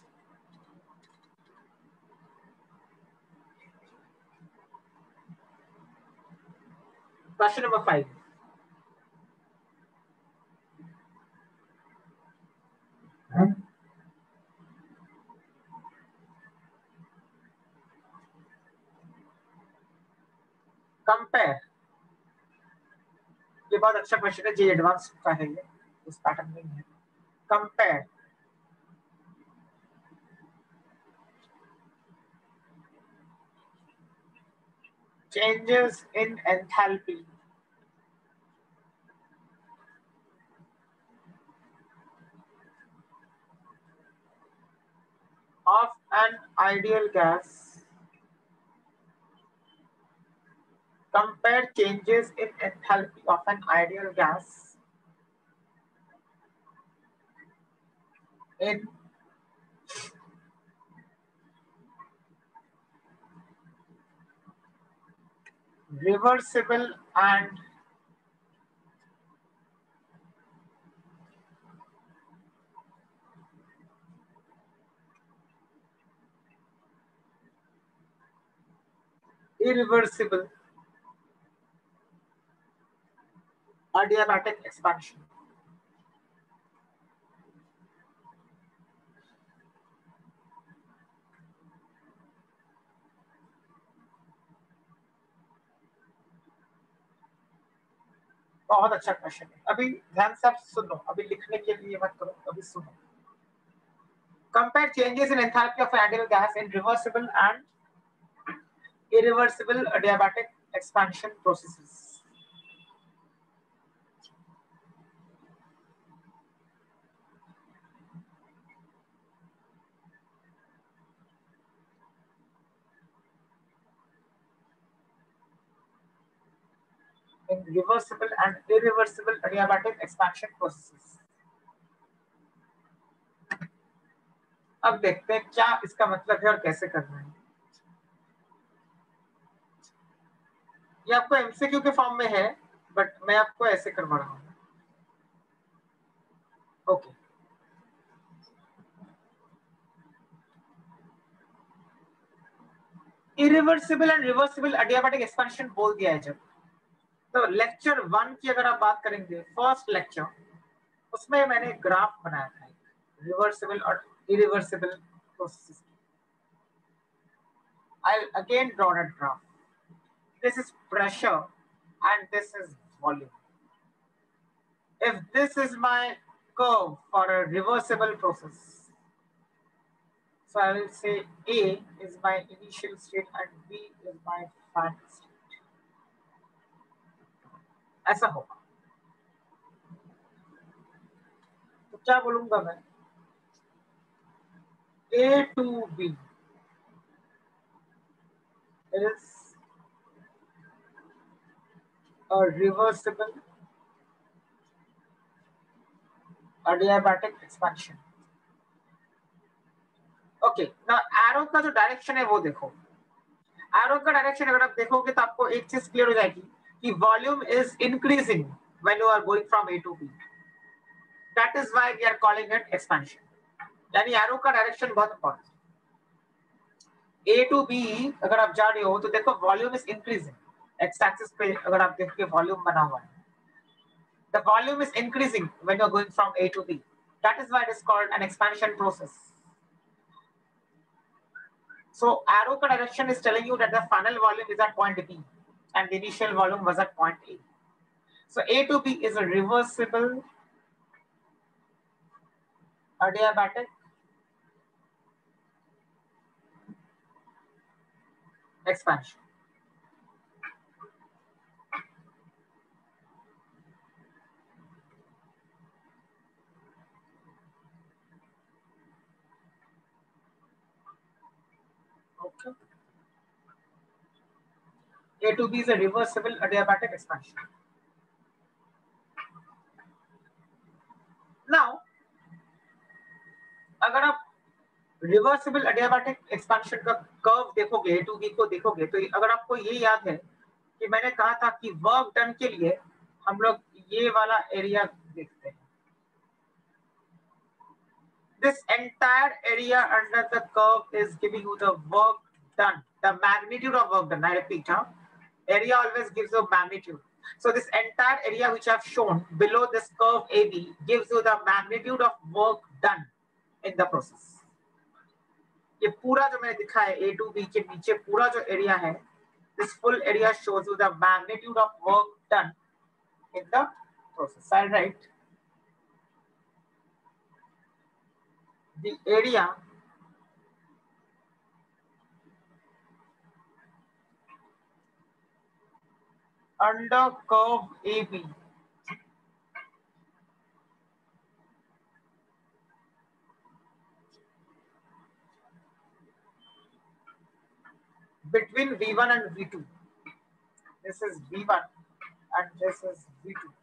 Question number 5. Compare. ये बहुत अच्छा क्वेश्चन है, जी एडवांस का है ये, उस पैटर्न में है. Compare changes in enthalpy of an ideal gas. Compare changes in enthalpy of an ideal gas in reversible and irreversible adiabatic expansion. बहुत अच्छा क्वेश्चन है. अभी ध्यान से आप सुनो, अभी लिखने के लिए मत करो, अभी सुनो. Compare changes in enthalpy of an ideal gas in reversible and irreversible adiabatic expansion processes. In reversible and irreversible adiabatic expansion processes. अब देखते हैं क्या इसका मतलब है और कैसे करना है. ये आपको एमसीक्यू के फॉर्म में है, बट मैं आपको ऐसे करवा रहा हूँ. Okay, irreversible and reversible adiabatic expansion बोल दिया है जब, तो लेक्चर 1 की अगर आप बात करेंगे, फर्स्ट लेक्चर, उसमें मैंने ग्राफ बनाया था रिवर्सिबल और irreversible processes. I'll again draw that graph. This is pressure and this is volume. If this is my curve for a reversible process, so I will say A is my initial state and B is my final state. ऐसा होगा. तो क्या बोलूंगा मैं? A to B is a reversible adiabatic expansion. Okay, ना arrow का जो direction है वो देखो, एरो का डायरेक्शन अगर आप देखोगे तो आपको एक चीज क्लियर हो जाएगी कि volume is increasing when you are going from A to B, that is why we are calling it expansion, यानी एरो का डायरेक्शन बहुत इंपॉर्टेंट। ए टू बी अगर आप जा रहे हो तो देखो volume is increasing, X axis पे अगर आप देखोगे वॉल्यूम बना हुआ है, the volume is increasing when you're going from A to B, that is why it is called an expansion process. So arrow ka direction is telling you that the final volume is at point B and the initial volume was at point A. So A to B is a reversible adiabatic expansion. Okay. A to B is a reversible adiabatic expansion. Now, अगर आप reversible adiabatic expansion का curve देखोगे, A to B को देखोगे, तो अगर आपको ये याद है कि मैंने कहा था कि वर्क डन के लिए हम लोग ये वाला एरिया देखते हैं, this entire area under the curve is giving you the work done, the magnitude of work done. I repeat, area always gives you magnitude. So this entire area which I have shown below this curve AB gives you the magnitude of work done in the process. ये पूरा जो मैंने दिखा है A to B के नीचे पूरा जो एरिया है, this full area shows you the magnitude of work done in the process. I write the area under curve AB between V1 and V2. This is V1 and this is V2.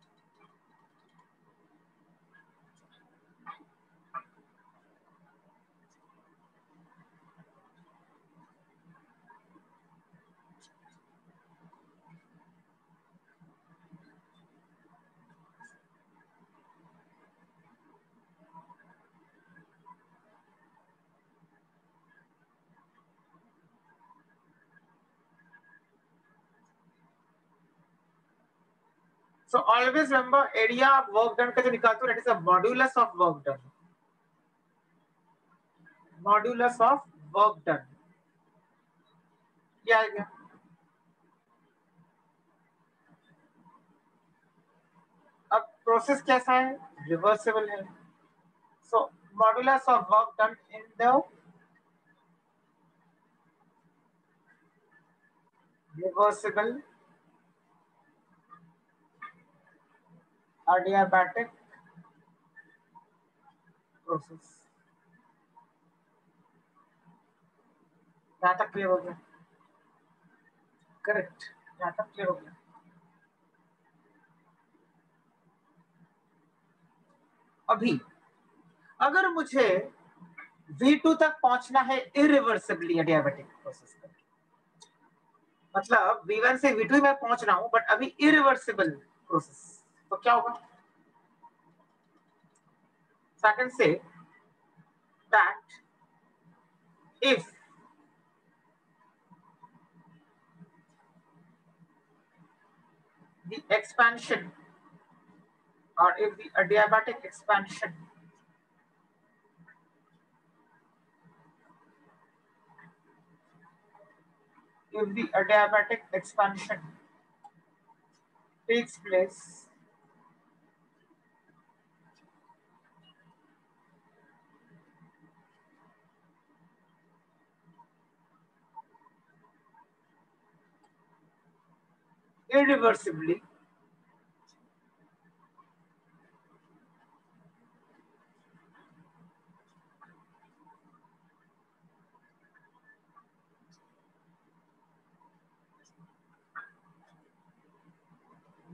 So always remember area of work done का जो निकालते हो, that is a modulus of work done. Modulus of work done. क्या आएगा? अब process कैसा है? Reversible है. So modulus of work done in the reversible adiabatic process. यहाँ तक क्लियर हो गया? करेक्ट, यहाँ तक क्लियर हो गया? अभी अगर मुझे V2 तक पहुंचना है इरिवर्सिबली adiabatic प्रोसेस में, मतलब V1 से V2 में पहुंच रहा हूं बट अभी इरिवर्सिबल प्रोसेस, तो क्या होगा? So I can say that if the expansion or if the adiabatic expansion takes place irreversibly,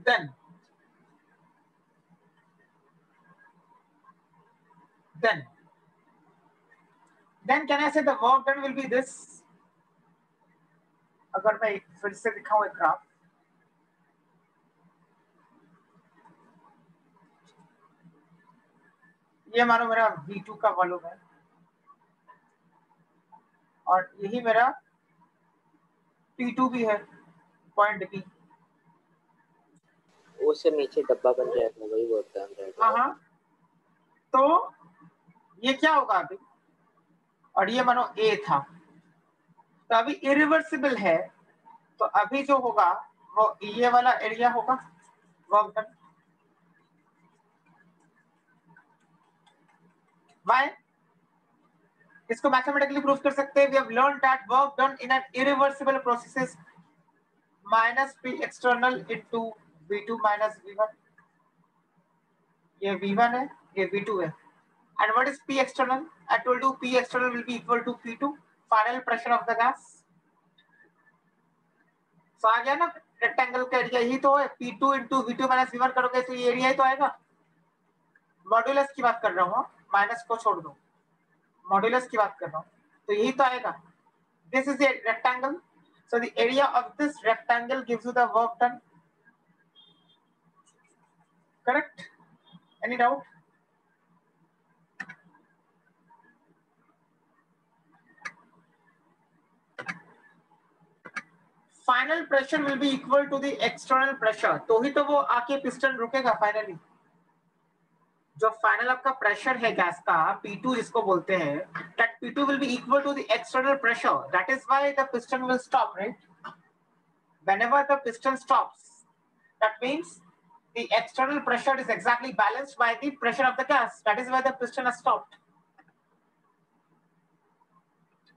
then Then can I say the work done will be this? अगर मैं फिर से दिखाऊं एक ग्राफ, ये मानो मेरा V2 का वॉल्यूम है और यही मेरा P2 भी है, पॉइंट P। उससे नीचे डब्बा बन जाएगा, वही बोलता है। हाँ, तो ये क्या होगा अभी, और ये मानो A था, तो अभी इरिवर्सिबल है, तो अभी जो होगा वो ये वाला एरिया होगा वर्क डन। Why? इसको मैथमेटिकली प्रूव कर सकते हैं। We have learned that work done in an irreversible process is minus P external into V2 minus V1। ये V1 है, ये V2 है। And what is P external? I told you P external will be equal to P2, final pressure of the gas। तो आ गया ना rectangle का area, यही तो है। P2 into V2 minus V1 करोगे तो ये एरिया ही तो आएगा। मॉड्यूलस की बात कर रहा हूँ, माइनस को छोड़ दो, मॉड्यूलस की बात कर रहा हूँ, तो यही तो आएगा। This is a rectangle, so the area of this rectangle gives you the work done, correct? Any doubt? Final pressure will be equal to the external pressure, तो ही तो वो आके पिस्टन रुकेगा फाइनली। जो फाइनल आपका प्रेशर है gas का P2 जिसको बोलते हैं, that P2 will be equal to the external pressure, that is why the piston will stop, right? Whenever the piston stops, that means the external pressure is exactly balanced by the pressure of the gas, that is why the piston has stopped।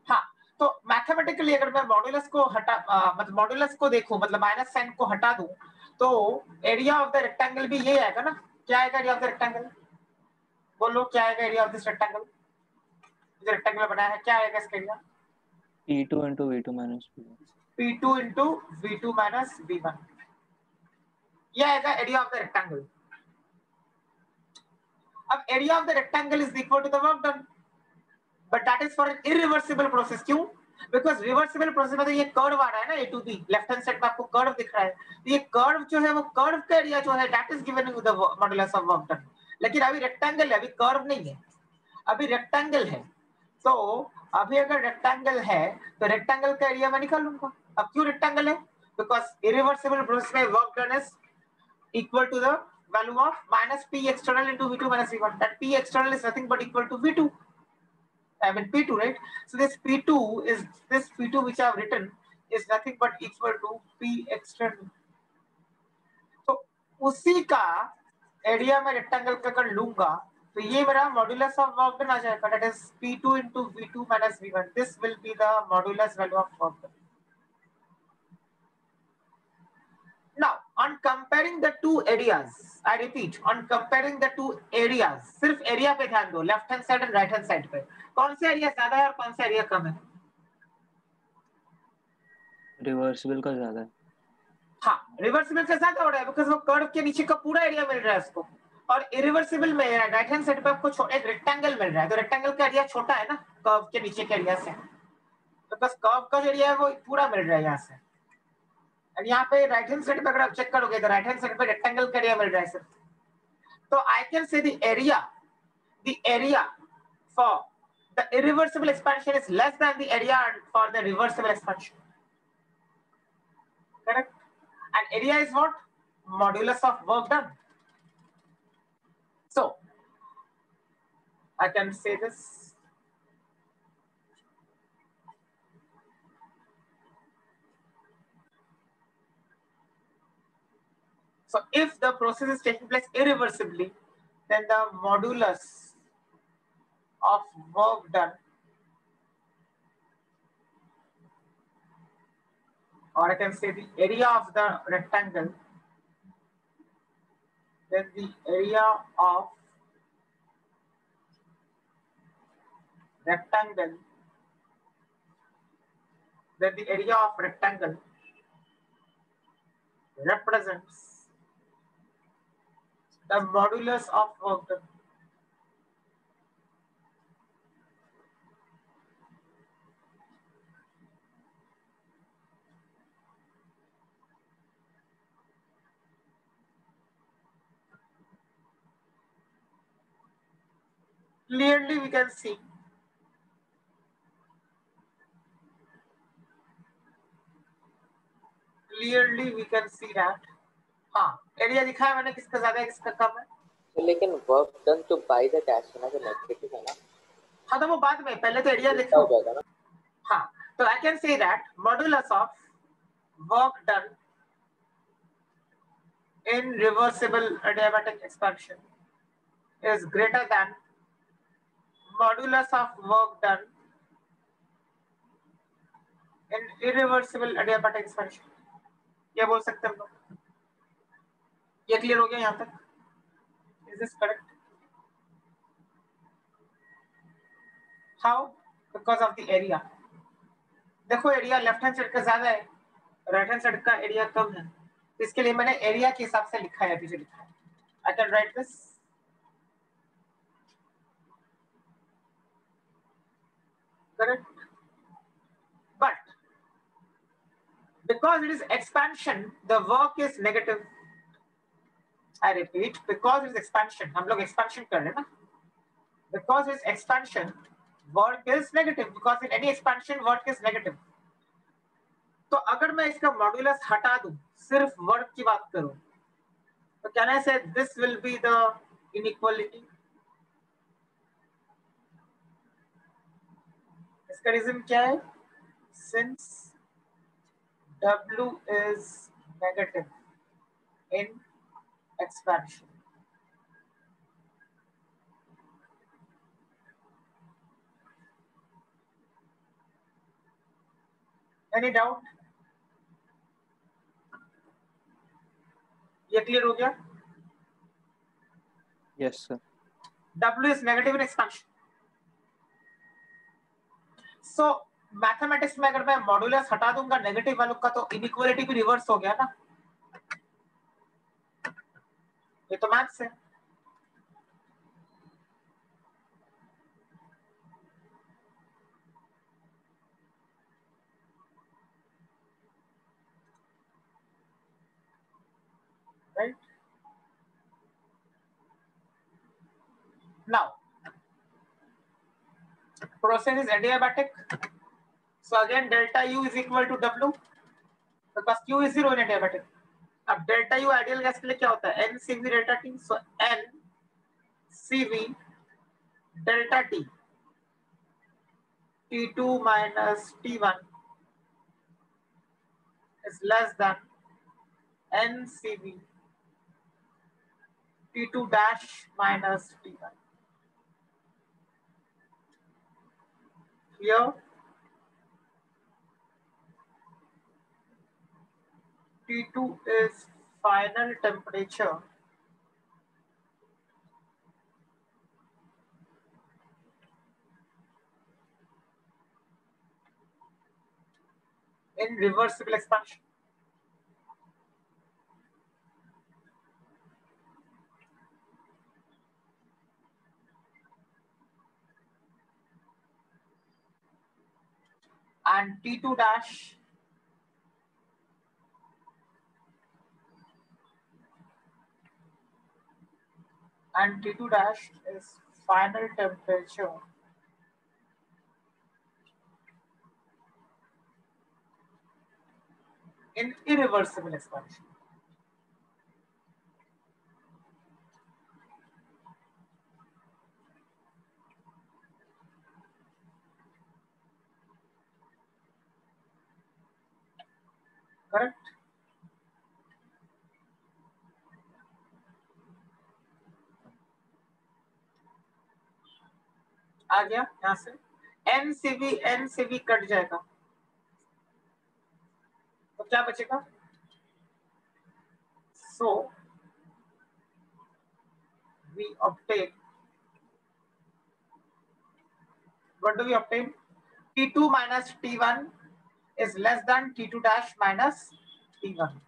हाँ, तो mathematically अगर मैं modulus को हटा मतलब modulus को देखूं, मतलब माइनस साइन को हटा दूं, तो एरिया ऑफ द रेक्टेंगल भी ये आएगा ना। क्या आएगा एरिया ऑफ द रेक्टेंगल? बोलो क्या आएगा एरिया ऑफ दिस रेक्टेंगल? जो रेक्टेंगल बनाया है क्या आएगा इसका area? P2 into V2 minus V1। P2 into V2 minus V1, ये आएगा एरिया ऑफ द रेक्टेंगल। अब area of the rectangle is equal to the work done, but that is for an irreversible process. क्यों? Because reversible process में तो ये curve आ रहा है ना, A to B, left hand side में आपको कर्व दिख रहा है, तो ये कर्व जो है वो कर्व का एरिया जो है that is given with the modulus of work done. लेकिन अभी रेक्टेंगल है, अभी कर्व नहीं है, अभी रेक्टेंगल है। तो अभी अगर रेक्टेंगल है तो रेक्टेंगल का एरिया मैं निकाल लूंगा। अब क्यों रेक्टेंगल है? बिकॉज इरिवर्सिबल प्रोसेस में work done is equal to the value of minus P external into V2 minus V1, that P external is nothing but equal to V2, I mean P2, right? So this P2 which I have written is nothing but equal to P external। तो उसी का area में rectangle का कर लूंगा तो ये मेरा मॉड्यूलस ऑफ वर्क डन आ जाएगा, that is P2 into V2 minus V1। This will be the modulus value of work done. Now on comparing the two areas, I repeat, on comparing the two areas, सिर्फ area पे ध्यान दो, left hand side और right hand side पे कौन सा area ज्यादा है और कौन सा एरिया कम है? रिवर्सिबल का ज्यादा है। हाँ, रिवर्सिबल से ज्यादा हो रहा है बिकॉज वो कर्व के नीचे का पूरा एरिया मिल रहा है उसको, और इरिवर्सिबल में राइट हैंड साइड पे आपको एक रेक्टेंगल मिल रहा है, तो रेक्टेंगल का एरिया छोटा है ना कर्व के नीचे के एरिया से, तो बस कर्व का जो एरिया है वो पूरा मिल रहा है यहाँ से। और यहाँ पे राइट हैंड साइड पे अगर आप चेक करोगे तो राइट हैंड साइड पे रेक्टेंगल का एरिया मिल रहा है सिर्फ। तो I can say the area for the irreversible expansion is less then the area for the reversible expansion, correct? And area is what? Modulus of work done. So I can say this. So if the process is taking place irreversibly, then the modulus of work done, or I can say the area of the rectangle, then the area of rectangle, then the area of rectangle represents the modulus of work done. Clearly we can see that हाँ area दिखा है मैंने किसका ज्यादा है किसका कम है. तो लेकिन वर्क डन तो बाय द कैश है ना, तो नेगेटिव है ना. हाँ तो वो बाद में, पहले तो एरिया हो देखो. जाएगा ना. हाँ तो I can say that modulus of work done in reversible adiabatic expansion is greater than modulus of work done in irreversible adiabatic expansion. ये बोल सकते हम लोग. ये क्लियर हो गया यहाँ तक? Is this correct? How? Because of the area. देखो एरिया लेफ्ट हैंड साइड का ज्यादा है, राइट हैंड साइड का एरिया कम है. इसके लिए मैंने एरिया के हिसाब से लिखा है, पीछे लिखा है. I can write this. Correct? But because it is expansion, the work is negative. I repeat, because it is expansion, हम लोग expansion कर रहे हैं ना. Because it's expansion, work is negative. Because in any expansion, work is negative. तो अगर मैं इसका मॉड्यूलस हटा दूं, सिर्फ वर्क की बात करूं, तो कैन आई से this will be the inequality. इसका रीजन क्या है? Since W is negative in expansion. Any doubt? ये क्लियर हो गया? Yes, sir. W is negative in expansion. So mathematics में अगर मैं मॉड्यूलस हटा दूंगा नेगेटिव वालों का, तो इनइक्वालिटी भी रिवर्स हो गया ना. ये तो मैथ्स है. Right? Now, process is adiabatic. So again, delta U is equal to W because Q is 0 in adiabatic. अब delta U आइडियल गैस के लिए क्या होता है? N CV delta T. So N CV delta T T2 minus T1 is less than N CV T2 dash minus T1. Here T2 is final temperature in reversible expansion. And T2 dash is final temperature in irreversible expansion. Correct? आ गया यहां से. NCV cut जाएगा तो क्या बचेगा? So we obtain, what do we obtain? T2 minus T1 is less than T2 dash minus T1.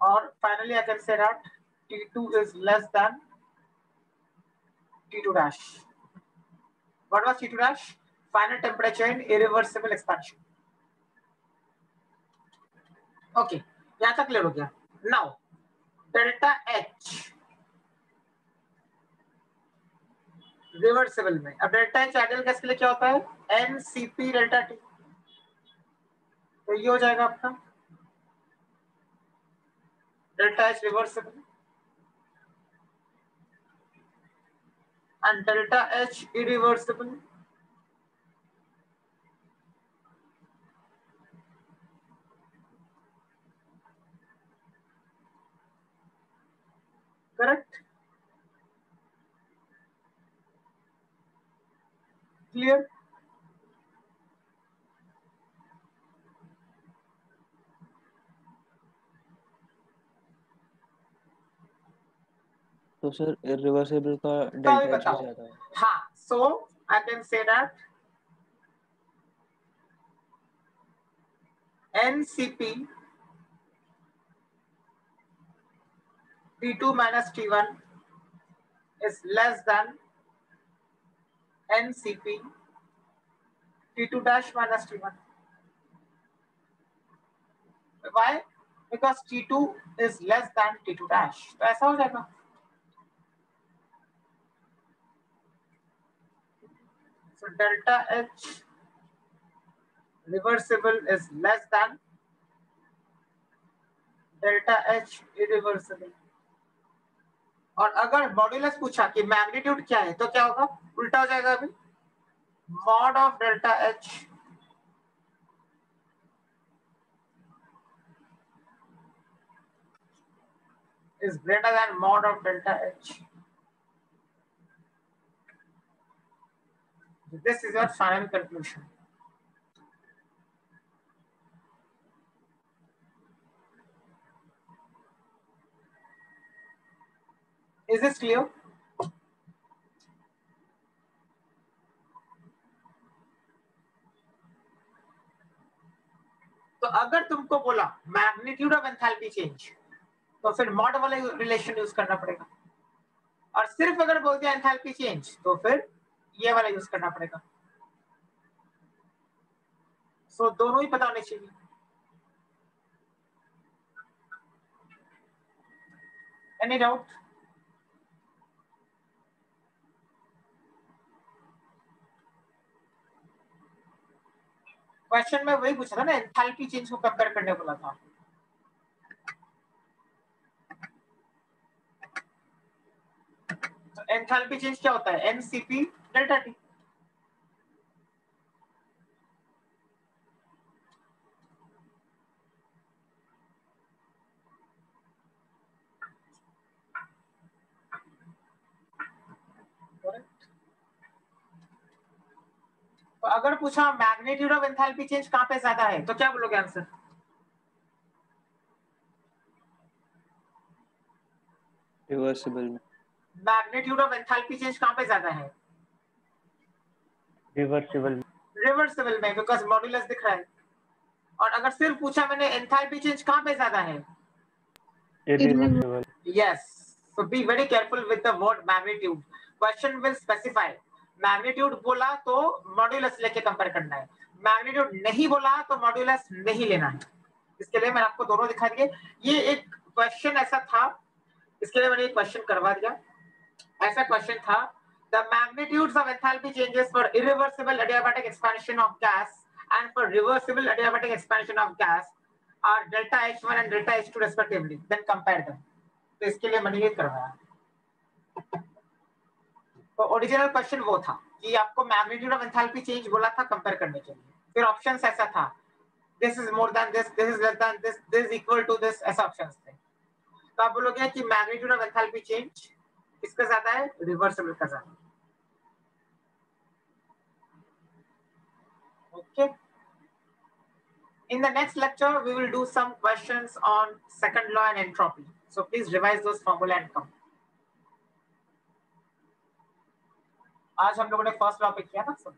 Or finally I can say that T2 is less than T2 dash. What was T2 dash? Final temperature in irreversible expansion. Okay, यहां तक clear हो गया। Now delta H reversible में, अब delta H ideal gas के लिए क्या होता है? NCP delta T. तो ये हो जाएगा आपका delta H reversible and delta H irreversible. Correct? Clear? तो सर इरिवर्सिबल का तो डेल्टा अभी एच भी बताओ। ज्यादा है। हाँ, so I can say that NCP T2 minus T1 is less than NCP T2 dash minus T1. Why? Because T2 is less than T2 dash. तो ऐसा हो जाएगा। So delta H reversible is less than delta H irreversible. और अगर modulus पूछा कि magnitude क्या है तो क्या होगा? उल्टा हो जाएगा। अभी mod of delta H is greater than mod of delta H. This is your final conclusion. Is this clear? तो अगर तुमको बोला मैग्नीट्यूड ऑफ एंथैल्पी चेंज तो फिर मॉड वाला रिलेशन यूज करना पड़ेगा, और सिर्फ अगर बोल दिया एंथैल्पी चेंज तो फिर ये वाला यूज करना पड़ेगा। सो दोनों ही पता होने चाहिए। Any doubt? क्वेश्चन में वही पूछा था ना, एंथैल्पी चेंज को कंपेयर करने बोला था। तो एंथैल्पी चेंज क्या होता है? NCP delta T. तो अगर पूछा मैग्नीट्यूड ऑफ एंथैल्पी चेंज कहां पे ज्यादा है तो क्या बोलोगे आंसर? रिवर्सिबल में। मैग्नीट्यूड ऑफ एंथैल्पी चेंज कहां पे ज्यादा है? रिवर्सिबल रिवर्सिबल में, बिकॉज मॉड्यूलस दिख रहा है। और अगर सिर्फ पूछा मैंने एंथैल्पी चेंज कहां पे ज्यादा है? irreversible Yes. So be very careful with the word magnitude. Question will specify. Magnitude बोला तो मॉड्यूलस लेके कंपेयर करना है, मैग्नीट्यूड नहीं बोला तो मॉड्यूलस नहीं लेना है। इसके लिए मैंने आपको दोनों दिखा दिए। ये एक क्वेश्चन ऐसा था, इसके लिए मैंने एक क्वेश्चन करवा दिया। ऐसा क्वेश्चन था, the magnitudes of enthalpy changes for irreversible adiabatic expansion of gas and for reversible adiabatic expansion of gas are delta H1 and delta H2 respectively. Then compare them. तो इसके लिए मैंने ये करवाया। तो ओरिजिनल क्वेश्चन वो था कि आपको मैग्नीट्यूड ऑफ एंथैल्पी चेंज बोला था कंपेयर करने के लिए। फिर ऑप्शंस ऐसा था, this is more than this, this is less than this, this equal to this, ऐसा ऑप्शंस थे। तो आप बोलोगे कि मैग्नीट्यूड ऑफ एंथैल्पी चेंज किसका ज्यादा है? रिवर्सिबल का ज्यादा। Okay. In the next lecture, we will do some questions on second law and entropy. So please revise those formula and come. आज हम लोगों ने फर्स्ट लॉ पे किया ना सर।